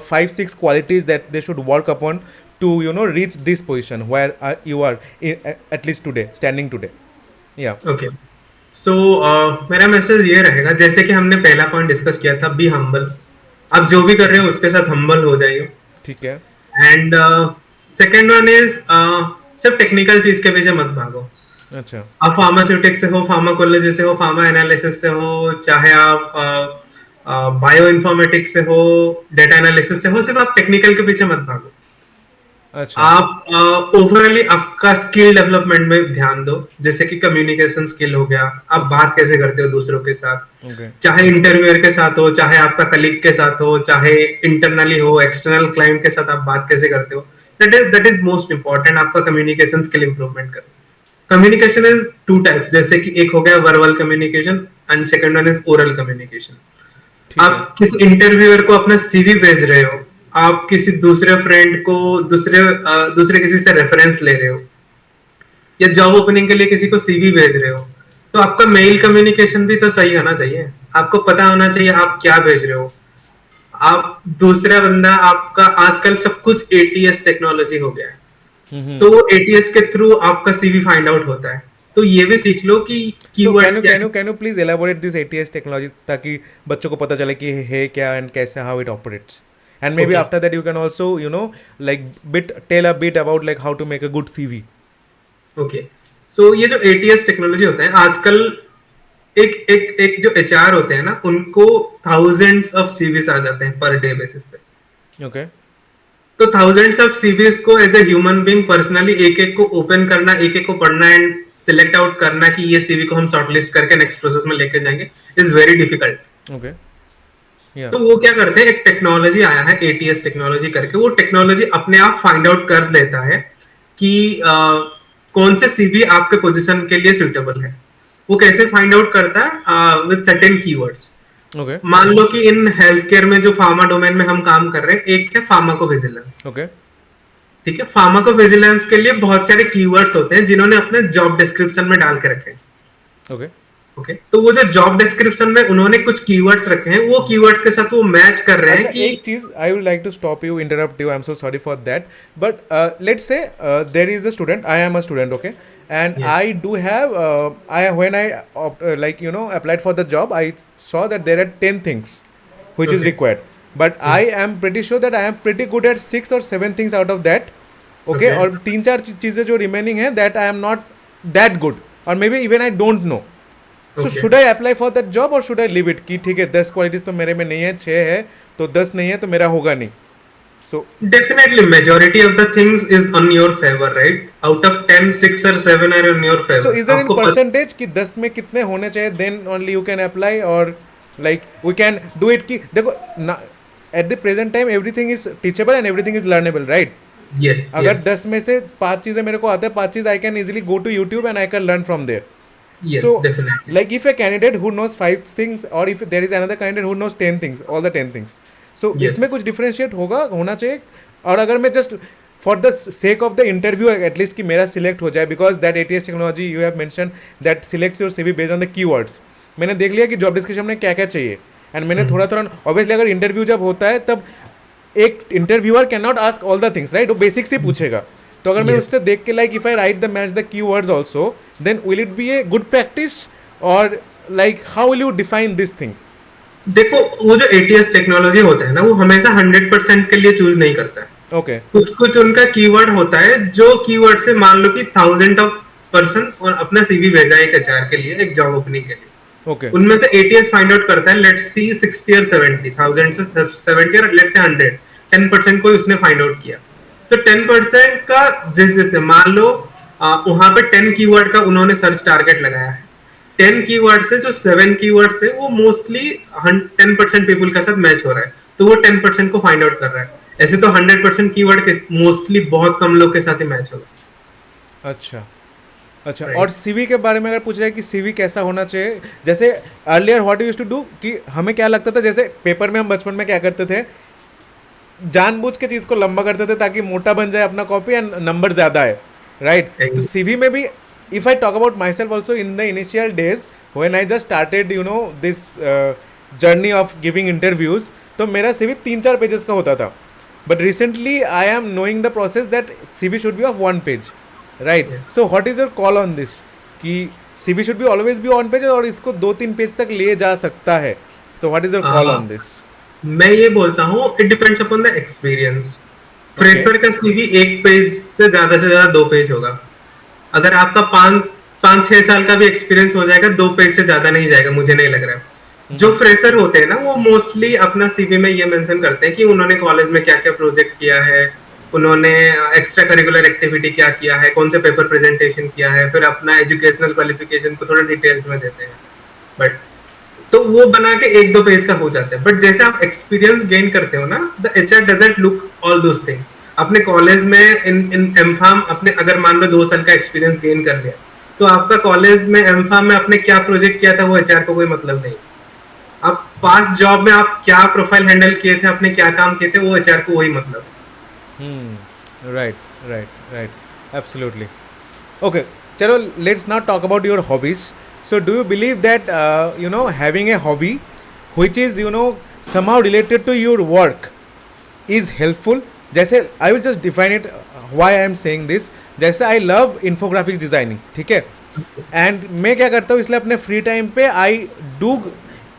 5-6 qualities that they should work upon to reach this position where you are at least today, standing today? Yeah. Okay. So मेरा message ये रहेगा, जैसे कि हमने पहला पॉइंट डिस्कस किया था, be humble. आप जो भी कर रहे हो उसके साथ हम्बल हो जाइए. ठीक है. एंड सेकेंड वन इज सिर्फ टेक्निकल चीज के पीछे मत भागो. अच्छा. आप फार्मास्यूटिक्स से हो, फार्माकोलॉजी से हो, फार्मा एनालिसिस से हो, चाहे आप बायो इन्फॉर्मेटिक्स से हो, डेटा एनालिसिस से हो, सिर्फ आप टेक्निकल के पीछे मत भागो. अच्छा. आप ओवरऑली आपका स्किल डेवलपमेंट में ध्यान दो. जैसे कि कम्युनिकेशन स्किल हो गया, आप बात कैसे करते हो दूसरों के साथ, Okay. चाहे इंटरव्यूअर के साथ हो, चाहे आपका कलीग के साथ हो, चाहे इंटरनली हो, एक्सटर्नल क्लाइंट के साथ आप बात कैसे करते हो, दैट इज मोस्ट इंपॉर्टेंट. आपका कम्युनिकेशन स्किल इंप्रूवमेंट करो. कम्युनिकेशन इज टू टाइप्स, जैसे कि एक हो गया verbal communication and second one is oral communication. ठीक है. आप किसी इंटरव्यूअर को अपना सीवी भेज रहे हो, आप किसी दूसरे फ्रेंड को दूसरे किसी से रेफरेंस ले रहे हो, या जॉब ओपनिंग के लिए किसी को सीवी भेज रहे हो, तो आपका मेल कम्युनिकेशन भी तो सही होना चाहिए. आपको पता होना चाहिए आप क्या भेज रहे हो. आप दूसरा बंदा, आपका आजकल सब कुछ एटीएस टेक्नोलॉजी हो गया है, तो वो एटीएस के थ्रू आपका सीवी फाइंड आउट होता है. तो ये भी सीख लो कि So कीवर्ड्स क्या can you please elaborate this ATS technology ताकि बच्चों को पता चले कि है क्या and कैसे how it operates, and maybe Okay. after that you can also like tell a bit about like how to make a good CV. Okay. So ये जो एटीएस टेक्नोलॉजी होता है आजकल, एक जो एचआर होते हैं ना, उनको थाउजेंड्स ऑफ सीवीज आ जाते हैं पर डे बेसिस पे. Okay. तो थाउजेंड्स ऑफ सीवीज को as a human being personally एक एक को ओपन करना, एक एक को पढ़ना एंड सिलेक्ट आउट करना कि ये सीवी को हम शॉर्टलिस्ट करके नेक्स्ट प्रोसेस में लेके जाएंगे, is very difficult. Okay. Yeah. तो वो क्या करते हैं, एक टेक्नोलॉजी आया है एटीएस टेक्नोलॉजी करके, वो टेक्नोलॉजी अपने आप फाइंड आउट कर लेता है कि कौन से सीवी आपके पोजीशन के लिए सुटेबल है. वो कैसे फाइंड आउट करता है? With certain keywords. Okay. मान लो कि इन हेल्थ केयर में जो फार्मा डोमेन में हम काम कर रहे हैं, एक है फार्माकोविजिलेंस. Okay. ठीक है. फार्माकोविजिलेंस के लिए बहुत सारे कीवर्ड्स होते हैं जिन्होंने अपने जॉब डिस्क्रिप्शन में डाल के रखे हैं. Okay. ओके, तो वो जो जॉब डिस्क्रिप्शन में उन्होंने कुछ कीवर्ड्स रखे हैं, वो कीवर्ड्स के साथ वो मैच कर रहे अच्छा हैं कि एक चीज I would like to stop you interrupt you I am so sorry for that but let's say there is a student I am a student okay and yes, I do have I when I like you know applied for the job I saw that there are 10 things which is okay, required but I am pretty sure that I am pretty good at 6 or 7 things out of that okay okay, और तीन चार चीज़ें जो remaining है that I am not that good or maybe even I don't know so okay. should I apply for that job or should I leave it कि ठीक है 10 qualities तो मेरे में नहीं है 6 है तो 10 नहीं है तो मेरा होगा नहीं so Definitely, majority of the things is on your favor, right? Out of 10, 6 or 7 are in your so favor. is there in आपको percentage कि 10 में कितने होने चाहिए then only you can apply or like we can do it कि देखो ना at the present time everything is teachable and everything is learnable right yes, अगर yes, 10 में से 5 चीज़ें मेरे को आते हैं 5 चीज़ I can easily go to YouTube and I can learn from there yes, so definitely. like if a candidate who knows 5 things or if there is another candidate who knows 10 things all the 10 things so Yes, इसमें कुछ differentiate होगा होना चाहिए और अगर मैं just for the sake of the interview at least कि मेरा select हो जाए because that ATS technology you have mentioned that selects your CV based on the keywords मैंने देख लिया कि job description में क्या क्या चाहिए एंड मैंने थोड़ा थोड़ा ऑब्वियसली अगर इंटरव्यू जब होता है तब एक interviewer can not ask all the things right वो बेसिक्स ही पूछेगा तो अगर मैं yes. उससे देख के like if I write the match the key words also then will it be a good practice और like how will you define this thing देखो, वो जो एटीएस टेक्नोलॉजी होता है ना, वो हमेशा 100% के लिए चूज नहीं करता है। ओके कुछ कुछ उनका कीवर्ड होता है, जो कीवर्ड से मान लो कि थाउजेंड ऑफ पर्सन और अपना सीवी भेजा है एक एचआर के लिए, एक जॉब ओपनिंग के लिए। ओके उनमें से एटीएस फाइंड आउट करता है, लेट्स सी 60 और 70, 1000 से 70 और लेट्स से 100, 10% को उसने फाइंड आउट किया। तो 10% का जैसे मान लो वहां पे 10 कीवर्ड का उन्होंने सर्च टारगेट लगाया है। 10 कीवर्ड से जो 7 कीवर्ड है वो मोस्टली 10% पीपल के साथ मैच हो रहा है, तो वो 10% को फाइंड आउट कर रहा है। ऐसे तो 100% कीवर्ड के मोस्टली बहुत कम लोग के साथ ही मैच होगा। अच्छा अच्छा Right. और सीवी के बारे में अगर पूछ रहे हैं कि सीवी कैसा होना चाहिए जैसे earlier what use to do कि हमें क्या लगता था जैसे पेपर में हम बचपन में क्या करते थे जानबूझ के चीज़ को लंबा करते थे ताकि मोटा बन जाए अपना कॉपी एंड नंबर ज़्यादा है राइट तो सीवी में भी if I talk about myself also in the initial days when I just started you know this journey of giving interviews तो मेरा सीवी 3-4 पेजेस का होता था but recently I am knowing the process that CV should be of 1 page right Yes. So what is your call on this कि CV should be always be 1 page और इसको 2-3 page तक ले जा सकता है so what is your call on this मैं ये बोलता हूँ, it depends upon the experience. Fresher का सीवी 1 पेज से ज्यादा 2 पेज होगा। अगर आपका 5-6 साल का भी एक्सपीरियंस हो जाएगा, 2 पेज से ज्यादा नहीं जाएगा, मुझे नहीं लग रहा है। जो फ्रेशर होते हैं ना, वो मोस्टली अपना सीवी में ये मेंशन करते हैं कि उन्होंने कॉलेज में क्या क्या प्रोजेक्ट किया है, उन्होंने एक्स्ट्रा करिकुलर एक्टिविटी क्या किया है, कौन से पेपर प्रेजेंटेशन किया है, फिर अपना एजुकेशनल क्वालिफिकेशन को थोड़ा डिटेल्स में देते हैं। बट तो वो बना के 1-2 पेज का हो जाता है। बट जैसे आप एक्सपीरियंस गेन करते हो ना, the HR doesn't look all those things. अपने कॉलेज में इन एमफार्म अपने अगर मान लो 2 साल का एक्सपीरियंस गेन कर लिया, तो आपका कॉलेज में एमफार्म में आपने क्या प्रोजेक्ट किया था वो एचआर को कोई मतलब नहीं। आप पास्ट जॉब में आप क्या प्रोफाइल हैंडल किए थे, आपने क्या काम किए थे, वो एचआर को वही मतलब। राइट एब्सोल्युटली ओके चलो let's now talk about your hobbies so do you believe that you know having a hobby which is you know somehow related to your work is helpful जैसे I will just define it why I am saying this जैसे I love infographics designing ठीक है and मैं क्या करता हूँ इसलिए अपने फ्री टाइम पे आई डू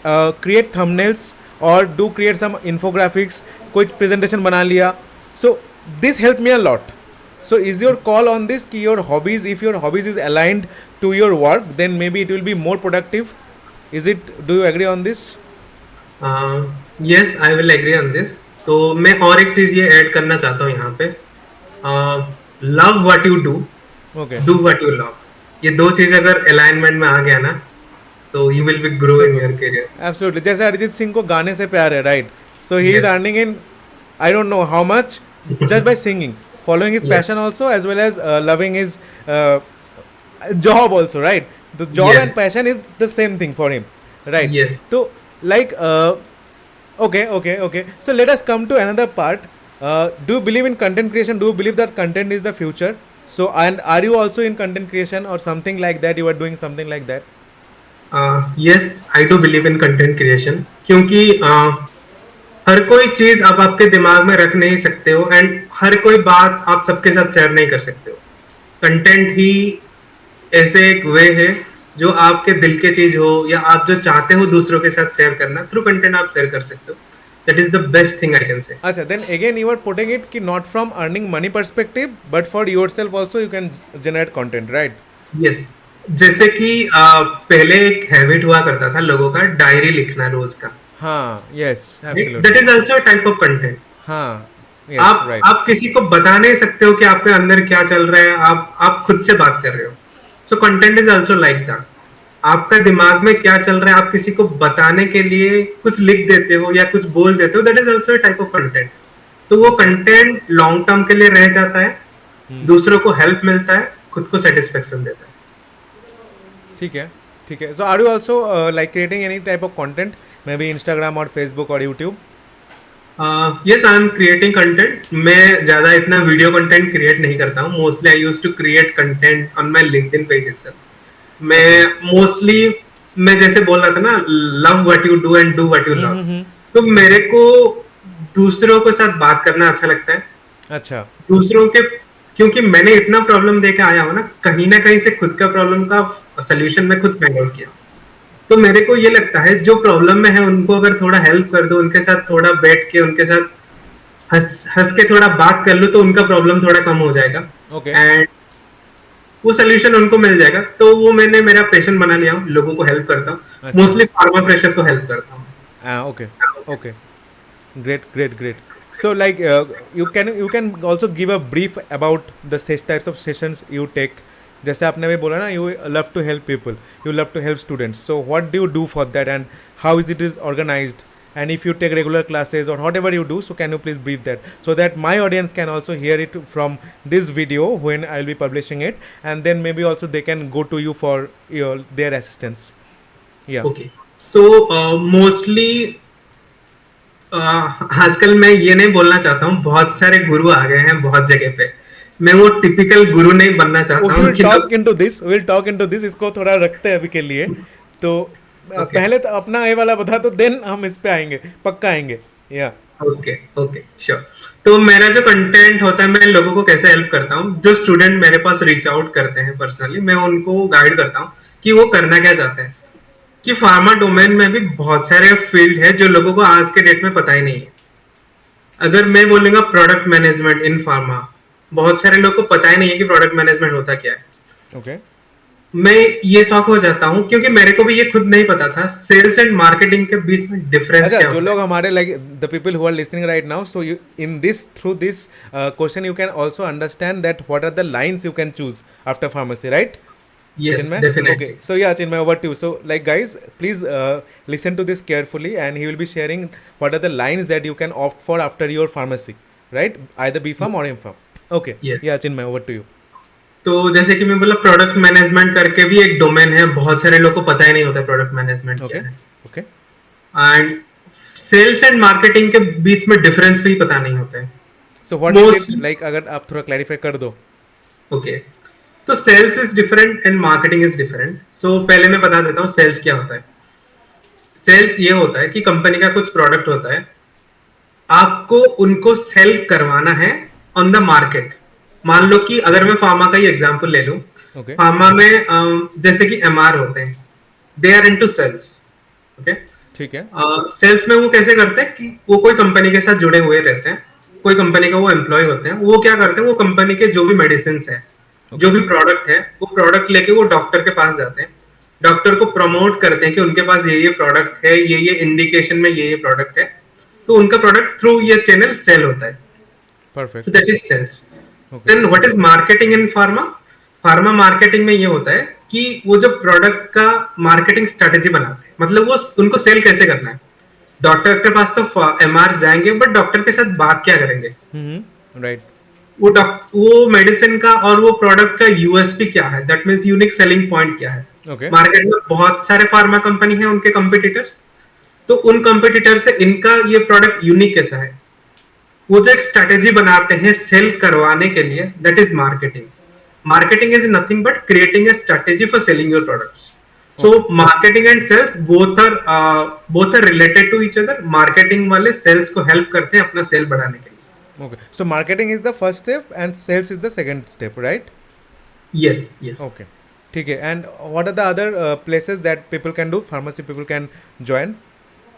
क्रिएट थंबनेल्स और डू क्रिएट सम इन्फोग्राफिक्स कोई प्रेजेंटेशन बना लिया so this help me a lot so is your call on this ki your hobbies if your hobbies is aligned to your work then maybe it will be more productive is it do you agree on this yes, I will agree on this. तो मैं और एक चीज ये add करना चाहता हूँ यहाँ पे, love what you do, okay do what you love. ये 2 चीज अगर अलाइनमेंट में आ गया ना, तो you will be grow in your career. absolutely जैसे अरिजीत सिंह को गाने से प्यार है right so he is Yes. earning in I don't know how much just by singing following his Yes. passion also as well as loving his job also right the job Yes. and passion is the same thing for him right Yes. so like okay so let us come to another part do you believe in content creation do you believe that content is the future so and are you also in content creation or something like that you are doing something like that yes, I do believe in content creation, क्योंकि हर कोई चीज आप आपके दिमाग में रख नहीं सकते हो, एंड हर कोई बात आप सबके साथ शेयर नहीं कर सकते हो। कंटेंट ही ऐसे एक वे है जो आपके दिल की चीज हो या आप जो चाहते हो दूसरों के साथ शेयर करना, थ्रू कंटेंट आप शेयर कर सकते हो। That is the best thing I can say. अच्छा, then again you are putting it कि not from earning money perspective, but for yourself also you can generate content, right? Yes, जैसे कि पहले एक हैबिट हुआ करता था लोगों का डायरी लिखना रोज का। हाँ, yes, absolutely. That is also type of content. हाँ, yes, right. आप किसी को बता नहीं सकते हो कि आपके अंदर क्या चल रहा है, आप खुद से बात कर रहे हो। So content is also like that. आपका दिमाग में क्या चल रहा है, आप किसी को बताने के लिए कुछ लिख देते हो या कुछ बोल देते हो, that is also type of content. तो वो कंटेंट लॉन्ग टर्म के लिए रह जाता है, दूसरों को हेल्प मिलता है, खुद को सेटिस्फेक्शन देता है। ठीक है, ठीक है. So are you also like creating any type of content, maybe Instagram or Facebook or YouTube? Yes, I am creating content. मैं ज्यादा इतना वीडियो कंटेंट क्रिएट नहीं करता हूँ। Mostly I use to create content on my LinkedIn page itself. मैं mostly, मैं जैसे बोल रहा था ना, love what you do and do what you love. तो मेरे को दूसरों के साथ बात करना अच्छा लगता है। अच्छा. दूसरों के, क्योंकि मैंने इतना प्रॉब्लम देके आया हूँ ना कहीं से खुद का प्रॉब्लम का सोल्यूशन मैं खुद फाइंड आउट किया। तो मेरे को ये लगता है जो प्रॉब्लम में है उनको अगर थोड़ा हेल्प कर दो, उनके साथ थोड़ा बैठ के उनके साथ हंस के थोड़ा बात कर लो, तो उनका प्रॉब्लम थोड़ा कम हो जाएगा। ओके. एंड वो सोल्यूशन उनको मिल जाएगा। तो वो मैंने मेरा पैशन बना लिया हूँ, लोगों को हेल्प करता हूँ। मोस्टली फार्मा प्रेशर को हेल्प करता हूँ। Okay. Okay. Great, great, great. So like you can also give a brief about the types of sessions you take. जैसे आपने भी बोला ना, you love to help people, you love to help students. So what do you do for that, and how is organized? And if you take regular classes or whatever you do, so can you please brief that so that my audience can also hear it from this video when I'll be publishing it, and then maybe also they can go to you for their assistance. Yeah. Okay. So mostly आजकल मैं ये नहीं बोलना चाहता हूँ, बहुत सारे गुरु आ गए हैं बहुत जगह पे। मैं वो टिपिकल गुरु नहीं बनना चाहता हूँ। we'll talk into this, इसको थोड़ा रखते हैं अभी के लिए। तो पहले तो अपना ये वाला बता, तो देन हम इस पे आएंगे, पक्का आएंगे। या ओके, श्योर। तो मेरा जो कंटेंट होता है, मैं लोगों को कैसे हेल्प करता हूँ, जो स्टूडेंट मेरे पास रीच आउट करते हैं पर्सनली, मैं उनको गाइड करता हूँ कि वो करना क्या चाहते हैं। कि फार्मा डोमेन में भी बहुत सारे फील्ड है जो लोगों को आज के डेट में पता ही नहीं है। अगर मैं बोलूंगा प्रोडक्ट मैनेजमेंट इन फार्मा, बहुत सारे लोग को पता ही नहीं है कि प्रोडक्ट मैनेजमेंट होता क्या है। ओके. मैं ये शौक हो जाता हूँ क्योंकि मेरे को भी ये खुद नहीं पता था सेल्स एंड मार्केटिंग के बीच में डिफरेंस क्या जो लोग हमारे like the people who are listening right now, so you in this through this question you can also understand that what are the lines you can choose after pharmacy, right? Yes, Chinmay? definitely. Okay, so yeah, Chinmay, over to you. So like guys, please listen to this carefully, and he will be sharing what are the lines that you can opt for after your pharmacy, right? Either B Pharm or M Pharm. Okay. Yes. Yeah, Chinmay, over to you. तो जैसे कि मैं बोला, product management करके भी एक domain है, बहुत सारे लोग को पता ही नहीं होता प्रोडक्ट मैनेजमेंट क्या है। Okay. And sales and marketing के बीच में डिफरेंस भी पता नहीं होता है। So what is it like, अगर आप थोड़ा क्लैरिफाई कर दो। ओके, तो sales is different and marketing is different. So पहले मैं बता देता हूँ सेल्स क्या होता है। सेल्स ये होता है कि कंपनी का कुछ प्रोडक्ट होता है, आपको उनको सेल करवाना है ऑन द मार्केट। मान लो कि अगर मैं फार्मा का ही एग्जांपल ले लूं, फार्मा में जैसे कि एमआर होते हैं, they are into sales. Okay, ठीक है। सेल्स में वो कैसे करते हैं कि वो कोई कंपनी के साथ जुड़े हुए रहते हैं, कोई कंपनी का वो एम्प्लॉय होते हैं। वो क्या करते हैं, वो कंपनी के जो भी मेडिसिन है, जो भी प्रोडक्ट है, वो प्रोडक्ट लेके वो डॉक्टर के पास जाते हैं, डॉक्टर को प्रमोट करते हैं कि उनके पास ये प्रोडक्ट है, ये इंडिकेशन में ये प्रोडक्ट है, तो उनका प्रोडक्ट थ्रू ये चैनल सेल होता है। Perfect. So that is sales. Then what is marketing in pharma? Pharma marketing में ये होता है कि वो जो प्रोडक्ट का मार्केटिंग स्ट्रेटेजी बनाते हैं, मतलब वो उनको सेल कैसे करना है। डॉक्टर के पास तो एमआर जाएंगे, बट डॉक्टर के साथ बात क्या करेंगे, राइट। वो मेडिसिन का और वो प्रोडक्ट का यूएसपी क्या है, that means unique selling point क्या है। मार्केट में बहुत सारे फार्मा कंपनी है, उनके कंपटीटर्स, तो उन कंपटीटर से इनका ये प्रोडक्ट यूनिक कैसा है, वो जो एक स्ट्रेटेजी बनाते हैं सेल करवाने के लिए, that is marketing. Marketing is nothing but creating a strategy for selling your products. So Okay. marketing and sales both are related to each other. Marketing वाले sales को help करते हैं अपना sale बढ़ाने के लिए. Okay. So marketing is the first step and sales is the second step, right? Yes, yes. Okay. ठीक है. And what are the other places that people can do? Pharmacy people can join.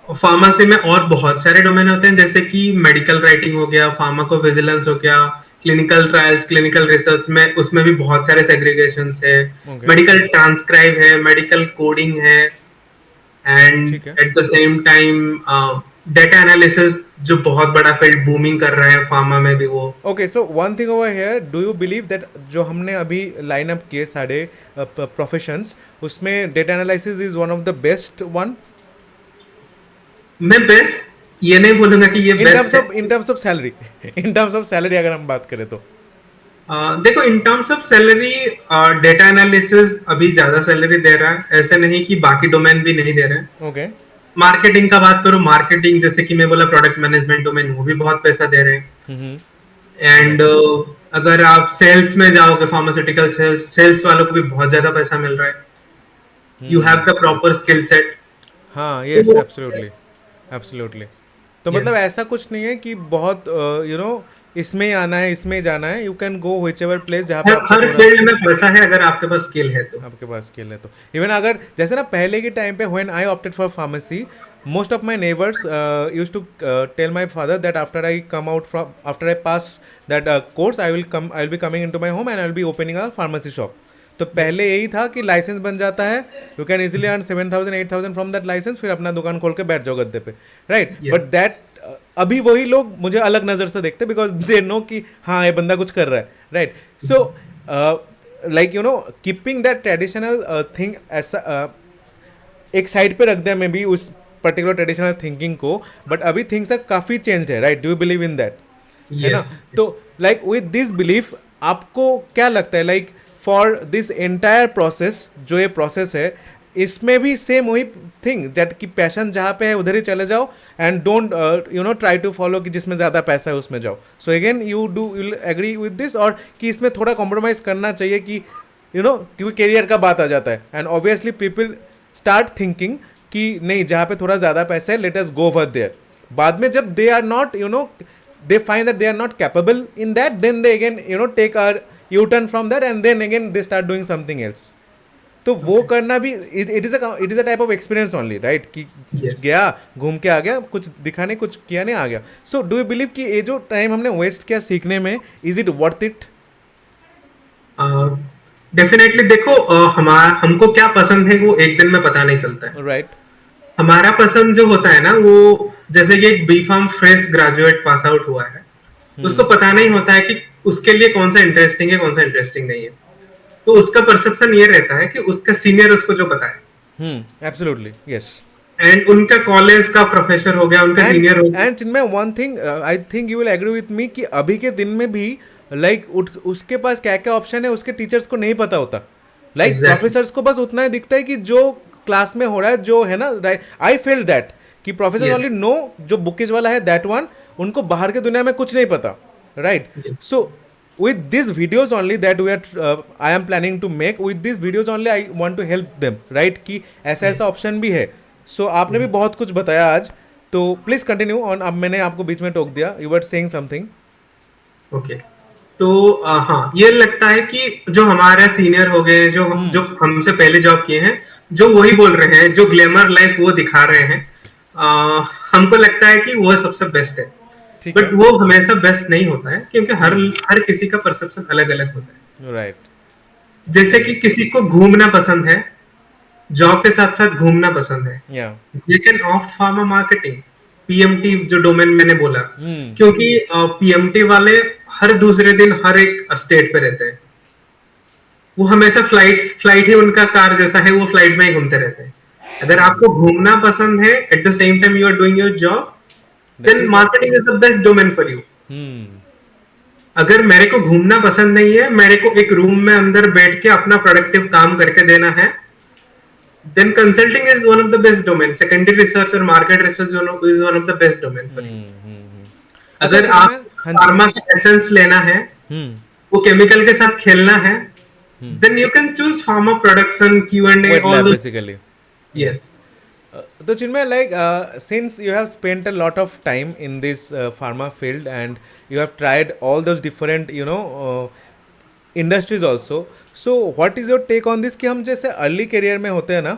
Pharmacy में और बहुत सारे domain होते हैं जैसे कि मेडिकल राइटिंग हो गया, फार्माकोविजिलेंस हो गया, क्लिनिकल ट्रायल्स, क्लिनिकल रिसर्च में उसमें भी बहुत सारे सेग्रीगेशंस है, Okay. मेडिकल ट्रांसक्राइब है, मेडिकल कोडिंग है, एंड ठीक है. At the same time data analysis जो बहुत बड़ा फील्ड बूमिंग कर रहा है फार्मा में भी वो. Okay so one thing over here do you believe that जो हमने अभी लाइन अप किए सारे प्रोफेशंस उसमें data analysis is one of the best one मैं बेस्ट ये नहीं बोलूंगा कि ये बेस्ट है. In terms of salary in terms of salary अगर हम बात करें तो देखो in terms of salary data analysis अभी ज्यादा सैलरी दे रहा है, ऐसे नहीं कि बाकी डोमेन भी नहीं दे रहे हैं. ओके मार्केटिंग का बात करो, मार्केटिंग जैसे कि मैं बोला प्रोडक्ट मैनेजमेंट डोमेन वो भी बहुत पैसा दे रहे हैं. एंड अगर आप सेल्स में जाओगे, फार्मास्यूटिकल सेल्स वालों को भी बहुत ज्यादा पैसा मिल रहा है. You have the proper skill set. हाँ यस एब्सोल्युटली एब्सोल्युटली तो Yes. मतलब ऐसा कुछ नहीं है कि बहुत यू नो इसमें ही आना है इसमें ही जाना है you can go which ever place जहाँ पे हर आपको हर थोड़ा फील्ड में पैसा है अगर आपके पास स्किल है तो. आपके पास स्किल है तो इवन अगर जैसे ना पहले के टाइम पे when I opted for pharmacy most of my neighbors used to tell my father that after I pass that course I'll be coming into my home and I'll be opening a pharmacy shop. तो पहले यही था कि licence बन जाता है you can easily earn 7,000 8,000 from that license फिर अपना दुकान खोल के बैठ जाओ गद्दे पे राइट Yeah. बट दैट अभी वही लोग मुझे अलग नज़र से देखते बिकॉज दे नो कि हाँ ये बंदा कुछ कर रहा है right so like you know keeping that traditional thing ऐसा एक साइड पे रख दिया मैं भी उस पर्टिकुलर ट्रेडिशनल थिंकिंग को बट अभी थिंग्स आर काफ़ी चेंज्ड है right do you believe in that है ना Yes. तो लाइक विद दिस बिलीफ आपको क्या लगता है like for this entire process जो ये प्रोसेस है इसमें भी सेम वही थिंग दैट कि पैशन जहाँ पे है उधर ही चले जाओ and don't you know try to follow कि जिसमें ज़्यादा पैसा है उसमें जाओ so again you agree with this और कि इसमें थोड़ा कॉम्प्रोमाइज़ करना चाहिए कि यू नो क्योंकि करियर का बात आ जाता है and obviously people start thinking कि नहीं जहाँ पे थोड़ा ज़्यादा पैसा है let us go over there बाद में जब they are not you know they find that they are not capable in that then they again you know take a u-turn from that and then again they start doing something else तो वो करना भी it is a type of experience only right कि Yes. गया घूम के आ गया कुछ दिखा नहीं कुछ किया नहीं आ गया so do you believe कि ये जो टाइम हमने वेस्ट किया सीखने में is it worth it definitely देखो हमारा हमको क्या पसंद है वो एक दिन में पता नहीं चलता है. right हमारा पसंद जो होता है ना वो जैसे कि एक B pharm fresh graduate pass out हुआ है, उसको पता नहीं होता है कि उसके लिए कौन सा इंटरेस्टिंग है कौन सा इंटरेस्टिंग नहीं है. तो उसका परसेप्शन ये रहता है कि उसका सीनियर उसको जो बताए absolutely yes एंड उनका कॉलेज का प्रोफेसर हो गया उनका सीनियर हो गया. And Chinmay one thing I think you will agree with me कि अभी के दिन में भी लाइक उसके पास क्या क्या ऑप्शन है उसके टीचर्स को नहीं पता होता लाइक Exactly. प्रोफेसर्स को बस उतना ही दिखता है कि जो क्लास में हो रहा है जो है ना राइट आई फील दैट कि प्रोफेसर Yes. ओनली नो जो बुकेज वाला है दैट वन उनको बाहर के दुनिया में कुछ नहीं पता right Yes. So with these videos only that we are I am planning to make with these videos only I want to help them right कि ऐसा ऐसा ऑप्शन भी है so आपने भी बहुत कुछ बताया आज तो प्लीज कंटिन्यू ऑन अब मैंने आपको बीच में टोक दिया you were saying something okay. तो हाँ ये लगता है कि जो हमारे सीनियर हो गए जो हमसे पहले जॉब किए हैं जो वही बोल रहे हैं जो ग्लैमर लाइफ वो दिखा रहे हैं, हमको लगता है कि वो सबसे बेस्ट है. ठीक बट वो हमेशा बेस्ट नहीं होता है क्योंकि हर किसी का परसेप्शन अलग अलग होता है. है राइट जैसे कि किसी को घूमना पसंद है, जॉब के साथ साथ घूमना पसंद है, या they can opt pharma marketing PMT जो डोमेन मैंने बोला, हम्म क्योंकि पीएमटी वाले हर दूसरे दिन हर एक स्टेट पे रहते हैं. वो हमेशा फ्लाइट ही उनका कार जैसा है, वो फ्लाइट में ही घूमते रहते हैं. अगर आपको घूमना पसंद है at the same time you are doing your job then marketing is the best domain for you. अगर मेरे को घूमना पसंद नहीं है, मेरे को एक रूम में अंदर बैठ के अपना प्रोडक्टिव काम करके देना है, then consulting is one of the best domain. Secondary research और market research is one of the best domain for you. अगर आप फार्मा का एसेंस लेना है, वो केमिकल के साथ खेलना है, then you can choose pharma production, Q&A, Wet all lab those. basically. Yes. So Chinmay, like since you have spent a lot of time in this pharma field and you have tried all those different, industries also. So what is your take on this? कि हम जैसे early career में होते हैं ना,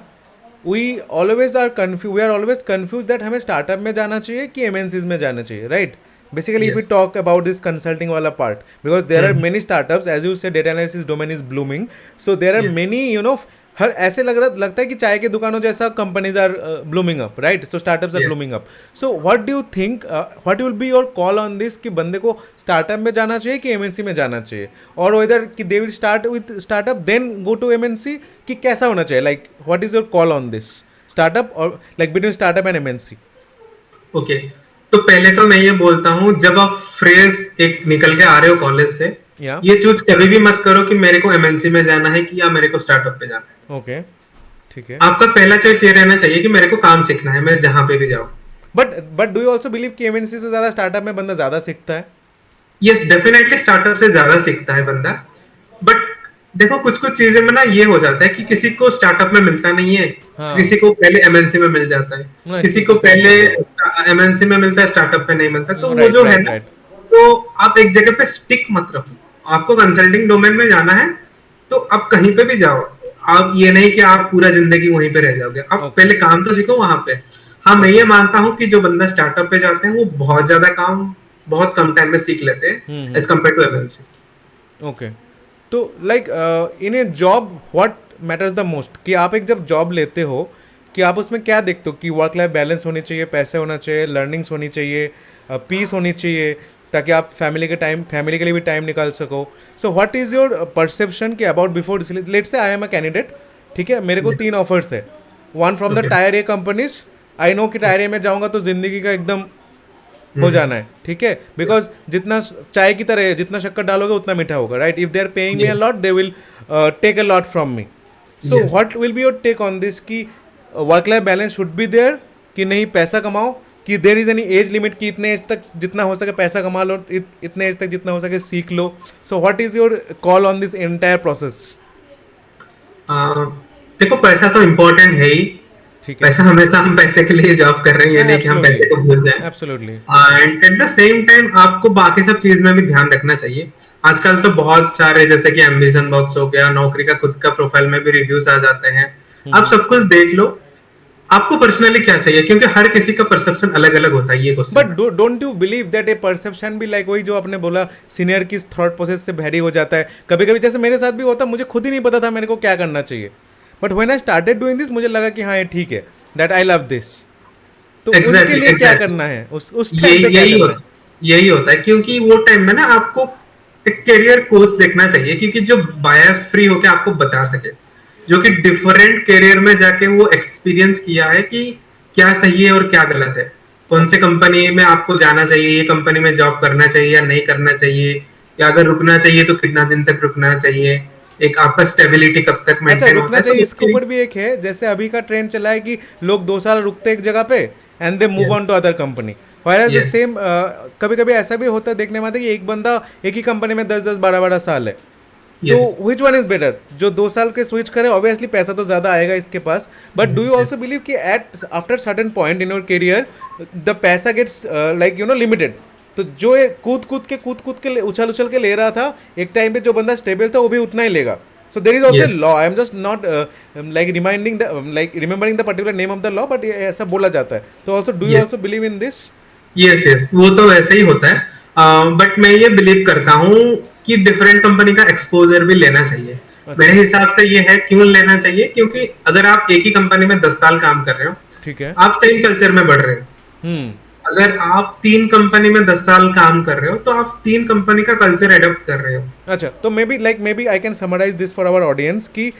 we always are confused. We are always confused that हमें startup में जाना चाहिए कि MNCs में जाना चाहिए, right? Basically, if we Yes. talk about this consulting wala part, because there are Mhm. many startups, as you said, data analysis domain is blooming. So there are Yes. many, हर ऐसे लगता है कि चाय की दुकानों जैसा companies are blooming up, right? So startups are Yes. Blooming up. So what do you think, what will be your call on this कि बंदे को स्टार्टअप में जाना चाहिए कि एमएनसी में जाना चाहिए, और वेदर कि they will start with startup then go to MNC, कि कैसा होना चाहिए? Like what is your call on this startup और like between startup and MNC? Okay, तो पहले तो मैं ये बोलता हूँ, जब आप फ्रेश एक निकल के आ रहे हो कॉलेज से, या ये चूज कभी भी मत करो कि मेरे को एमएनसी में जाना है कि या मेरे को स्टार्टअप पे जाना ओके, ठीक है. है. आपका पहला चॉइस ये रहना चाहिए कि मेरे को काम सीखना है, मैं जहां पे भी जाऊं. But do you also believe कि एमएनसी से ज़्यादा स्टार्टअप में बंदा ज़्यादा सीखता है? यस, डेफिनेटली स्टार्टअप से ज्यादा सीखता है बंदा. बट देखो, कुछ कुछ चीजें में ना ये हो जाता है कि किसी को स्टार्टअप में मिलता नहीं है, हाँ. किसी को पहले एमएनसी में मिल जाता है, नहीं, किसी ठीक को है, सही पहले बोल रहे एमएनसी में मिलता है, स्टार्टअप पे नहीं मिलता. तो हो. वो राइट, जो है राइट, ना, राइट. तो आप एक जगह पे स्टिक मत रहो. आपको कंसल्टिंग डोमेन में जाना है तो आप कहीं पे भी जाओ. आप ये नहीं कि आप पूरा जिंदगी वहीं पे रह जाओगे. आप Okay. पहले काम तो सीखो वहां पे. हाँ, मैं ये मानता हूँ कि जो बंदा स्टार्टअप पे जाते हैं वो बहुत ज्यादा काम बहुत कम टाइम में सीख लेते हैं as compare to MNC. Okay. तो like in a job what matters the most, कि आप एक जब जॉब लेते हो कि आप उसमें क्या देखते हो कि वर्क लाइफ बैलेंस होनी चाहिए, पैसे होना चाहिए, लर्निंग्स होनी चाहिए, पीस होनी चाहिए, ताकि आप फैमिली के लिए भी टाइम निकाल सको. So what is your perception कि about before let's say I am a candidate, ठीक है, मेरे को 3 ऑफर्स है. One from the Okay. Tier A companies. I know कि टायर ए में जाऊंगा तो जिंदगी का एकदम हो जाना है, ठीक है, बिकॉज जितना चाय की तरह है, जितना शक्कर डालोगे उतना मीठा होगा, right? If they are paying me a Yes. Lot they will take a lot from me. So Yes. What will be your take on this कि work life balance should be there, कि नहीं पैसा कमाओ, कि there is any age limit कि इतने as तक जितना हो सके पैसा कमा लो, इतने एज तक जितना हो सके सीख लो. So what is your call on this entire process? देखो, पैसा तो इम्पोर्टेंट है ही. ठीक है. पैसा हमेशा, हम पैसे के लिए जॉब कर रहे हैं, ये नहीं कि हम पैसे को भूल जाएं. Absolutely. And at the same time आपको बाकी सब चीज में भी ध्यान रखना चाहिए. आजकल तो बहुत सारे, जैसे कि एम्बिशन बॉक्स हो गया, नौकरी का खुद का प्रोफाइल में भी रिव्यूज आ जाते हैं. आप सब कुछ देख लो, आपको पर्सनली क्या चाहिए, क्योंकि हर किसी का परसेप्शन अलग अलग होता है. ये but question. Don't you believe that A perception भी लाइक वही जो आपने बोला सीनियर की थॉट प्रोसेस से वैरी हो जाता है कभी कभी? जैसे मेरे साथ भी होता, मुझे खुद ही नहीं पता था मेरे को क्या करना चाहिए, but when I started doing this मुझे लगा कि हाँ ये ठीक है, दैट आई लव दिस. तो Exactly, उनके लिए क्या exactly. करना है उस टाइम पे क्या यही करना होता यही होता है, क्योंकि वो टाइम में ना आपको एक करियर कोच देखना चाहिए, क्योंकि जो बायस फ्री होके आपको बता सके, जो कि डिफरेंट करियर में जाके वो एक्सपीरियंस किया है कि क्या सही है और क्या गलत है, कौन से कंपनी में आपको जाना चाहिए, ये कंपनी में जॉब करना चाहिए या नहीं करना चाहिए, या अगर रुकना चाहिए तो कितना दिन तक रुकना चाहिए, एक आपका स्टेबिलिटी कब तक अच्छा मेंटेन होता रुकना है. तो चाहिए, इसके उसके ऊपर भी एक है. जैसे अभी का ट्रेंड चला है कि लोग 2 साल रुकते एक जगह पे and they move Yes. On to other company. Whereas the Yes. Same कभी कभी ऐसा भी होता है देखने में आता है कि एक बंदा एक ही कंपनी में 10-10 12-12 साल है. तो Yes. Which one is better? जो 2 साल के स्विच करे, ऑब्वियसली पैसा तो ज्यादा आएगा इसके पास, but do you also believe कि at after certain point in your career the पैसा गेट्स लाइक लिमिटेड? तो जो ये कूद के उछल के ले रहा था, एक टाइम पे जो बंदा स्टेबल था वो भी उतना ही लेगा. So there is also Yes. a law. I am just not like remembering the particular name of the law, but ये ऐसा बोला जाता है. तो also do you Yes. also believe in this? Yes yes, वो तो वैसे ही होता है. बट मैं ये बिलीव करता हूँ कि डिफरेंट कंपनी का एक्सपोजर भी लेना चाहिए. मेरे हिसाब से ये है, क्यों लेना चाहिए, क्योंकि अगर आप एक ही कंपनी में 10 साल काम कर रहे हो, ठीक है. आप सेम कल्चर में बढ़ रहे हो. हम्म. अगर आप 3 कंपनी में 10 साल काम कर रहे हो तो आप 3 कंपनी का कल्चर एडॉप्ट कर रहे हो. अच्छा, तो maybe I can summarize this for our audience कि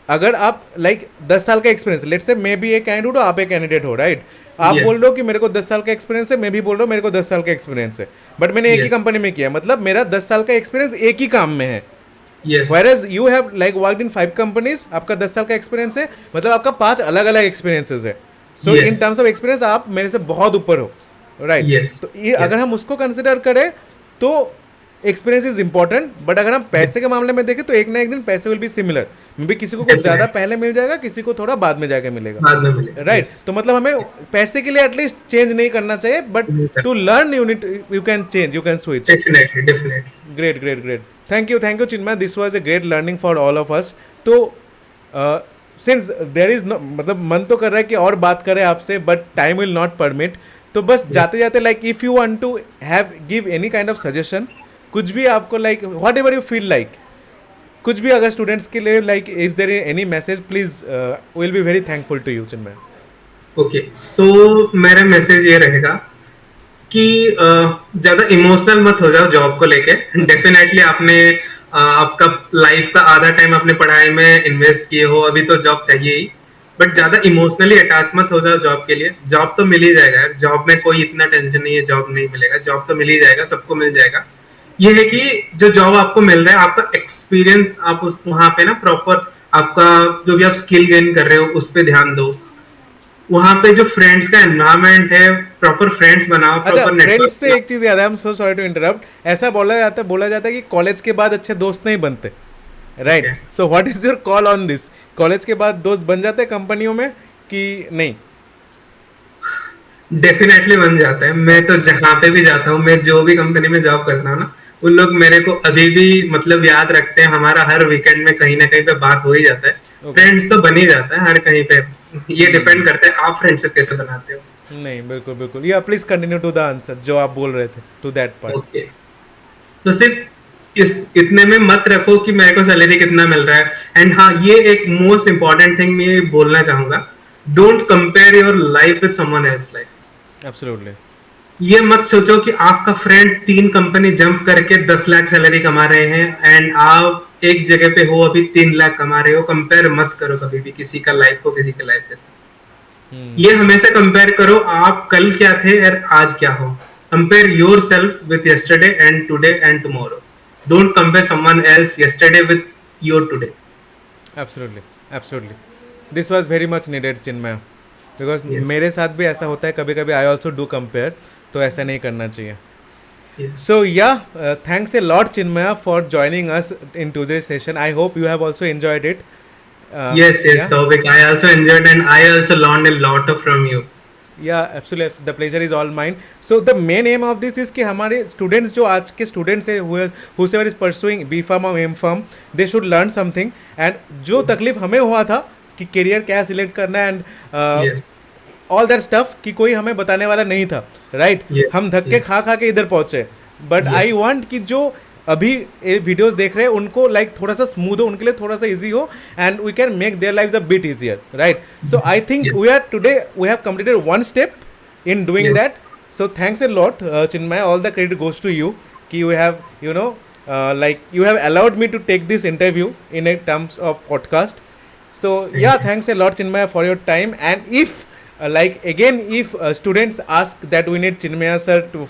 अगर आप लाइक 10 साल का experience, let's say may be एक कैंडिडेट हो, आप एक कैंडिडेट हो, राइट? आप Yes. बोल रहे हो कि मेरे को 10 साल का एक्सपीरियंस है, मैं भी बोल रहा हूँ मेरे को 10 साल का एक्सपीरियंस है, बट मैंने एक ही Yes. कंपनी में किया, मतलब मेरा 10 साल का एक्सपीरियंस एक ही काम में है. Yes. Whereas you have like worked in 5 companies, आपका 10 साल का एक्सपीरियंस है, मतलब आपका 5 अलग अलग एक्सपीरियंसेस है. सो Yes. In terms of experience आप मेरे से बहुत ऊपर हो, राइट? Yes. तो ये अगर हम उसको कंसिडर करें तो एक्सपीरियंस इज इंपॉर्टेंट, बट अगर हम पैसे के मामले में देखें तो एक ना एक दिन पैसे will be similar, may be किसी को कुछ ज्यादा Definitely. पहले मिल जाएगा, किसी को थोड़ा बाद में जाके मिलेगा, बाद में मिलेगा, राइट yes. तो मतलब हमें पैसे के लिए एटलीस्ट चेंज नहीं करना चाहिए, but to learn unit you can change, you can switch. Definitely, definitely. Great great great. Thank you Chinmay, this was a great learning for all of us. तो सिंस देर इज नो, मतलब मन तो कर रहा है कि और बात करें आपसे, but time will not permit. तो बस जाते जाते like if you want to have give any kind of suggestion, कुछ भी आपको like whatever you feel like, कुछ भी अगर स्टूडेंट्स के लिए like if there is any message please will be very thankful to you Chinmay. Okay, so मेरा message ये रहेगा कि ज्यादा इमोशनल मत हो जाओ जॉब को लेके. डेफिनेटली आपने आपका लाइफ का आधा टाइम अपने पढ़ाई में इन्वेस्ट किए हो, अभी तो जॉब चाहिए ही, बट ज्यादा इमोशनली अटैच मत हो जाओ जॉब के लिए. जॉब तो मिल ही जाएगा यार, जॉब में कोई इतना टेंशन नहीं है जॉब नहीं मिलेगा, जॉब तो मिल ही जाएगा, सबको मिल जाएगा. ये है कि जो जॉब आपको मिल रहा है, आपका एक्सपीरियंस, आप उस वहां पे ना प्रॉपर आपका जो भी आप स्किल गेन कर रहे हो उस पे ध्यान दो. वहां पे जो फ्रेंड्स का एनवायरमेंट है, प्रॉपर फ्रेंड्स बनाओ, अच्छा, प्रॉपर फ्रेंड्स से नेटवर्क. एक चीज याद है, I am so sorry to interrupt. ऐसा बोला जाता है कि कॉलेज के बाद अच्छे दोस्त नहीं बनते, right? So what is your call on this? College के बाद दोस्त बन जाते हैं कंपनियों में कि नहीं? डेफिनेटली बन जाता है. मैं तो जहां पे भी जाता हूँ, मैं जो भी कंपनी में जॉब करता हूँ ना, उन लोग मेरे को अभी भी मतलब याद रखते हैं. हमारा हर वीकेंड में कहीं ना कहीं पे बात हो ही जाता है. Okay. फ्रेंड्स तो बन ही जाता है हर कहीं पे. ये डिपेंड करता है आप फ्रेंडशिप कैसे बनाते हो. नहीं, बिल्कुल बिल्कुल. या please continue to the answer जो आप बोल रहे थे, टू दैट पार्ट. ओके, तो सिर्फ इस इतने में मत रखो कि मेरे को सैलरी कितना मिल रहा है. एंड हाँ, ये एक मोस्ट इंपॉर्टेंट थिंग मैं बोलना चाहूंगा, don't compare your life with someone else life. Absolutely. ये मत सोचो कि आपका फ्रेंड 3 कंपनी जंप करके 10 लाख सैलरी कमा रहे हैं एंड आप एक जगह पे हो अभी 3 लाख कमा रहे हो. कंपेयर मत करो कभी भी किसी का लाइफ को किसी के लाइफ के साथ. ये हमेशा कंपेयर करो आप कल क्या थे और आज क्या हो. Compare your self with yesterday and today and tomorrow. Don't compare someone else yesterday with your today. Absolutely, absolutely. This was very much needed Chinmay, because Yes. मेरे साथ भी ऐसा होता है कभी कभी. आई ऑल्सो डू कंपेयर, तो ऐसा नहीं करना चाहिए. Yes. So yeah, thanks a lot Chinmaya for joining us in today's session. I hope you have also enjoyed it. Yes, Yeah, Souvik, I also enjoyed and I also learned a lot from you. yeah, absolutely. The pleasure is all mine. So the main aim of this is कि हमारे students जो आज के students है, whoever is pursuing B Farm or M Farm, they should learn something. And जो तकलीफ हमें हुआ था कि career क्या select करना है and Yes. All that stuff कि कोई हमें बताने वाला नहीं था, राइट? Yes, हम धक्के yes. खा खा के इधर पहुंचे. But Yes. आई वांट कि जो अभी वीडियोस देख रहे हैं उनको लाइक थोड़ा सा स्मूथ हो, उनके लिए थोड़ा सा इजी हो, and we can make their lives a bit easier, right? So I think Yes. We are today we have completed one step in doing Yes. that. So thanks a lot Chinmay, all the credit goes to you कि you have like you have allowed me to take this interview in a terms of podcast. So yeah, thanks a lot Chinmay for your time. And if like again if students ask that we need Chinmaya sir to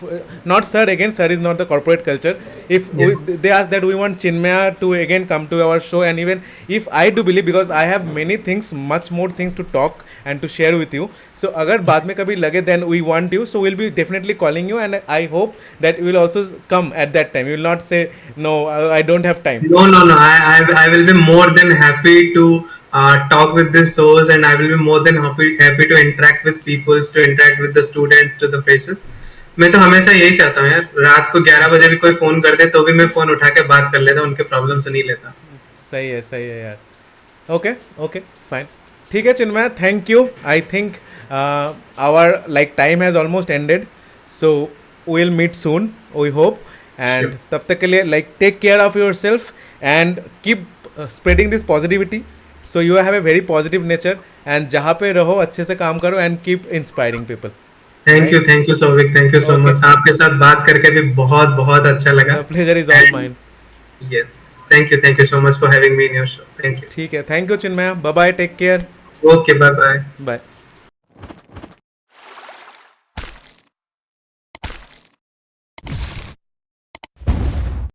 not sir, again sir is not the corporate culture. If Yes. they ask that we want Chinmaya to again come to our show, and even if I do believe, because I have many things, much more things to talk and to share with you. So अगर बाद में कभी लगे then we want you, so we'll be definitely calling you, and I hope that you will also come at that time. You will not say no, I don't have time. No. I will be more than happy to talk with the source, and I will be more than happy to interact with people, to interact with the students, to the freshers. मैं तो हमेशा यही चाहता हूँ यार, रात को 11 बजे भी कोई फोन कर दे तो भी मैं फोन उठा के बात कर लेता हूँ, उनके प्रॉब्लम सुन ही लेता. सही है यार. Okay fine. ठीक है Chinmay, thank you. I think our like time has almost ended, so we will meet soon, we hope. And तब तक के लिए like take care of yourself and keep spreading this positivity. So you have a very positive nature, and जहाँ पे रहो अच्छे से काम करो and keep inspiring people. Thank you Souvik, thank you so Okay. Much. आपके साथ बात करके भी बहुत अच्छा लगा. Pleasure is all And- mine. Yes, thank you so much for having me in your show. Thank you. ठीक है, thank you Chinmay. Bye bye, take care. Okay, bye bye. Bye.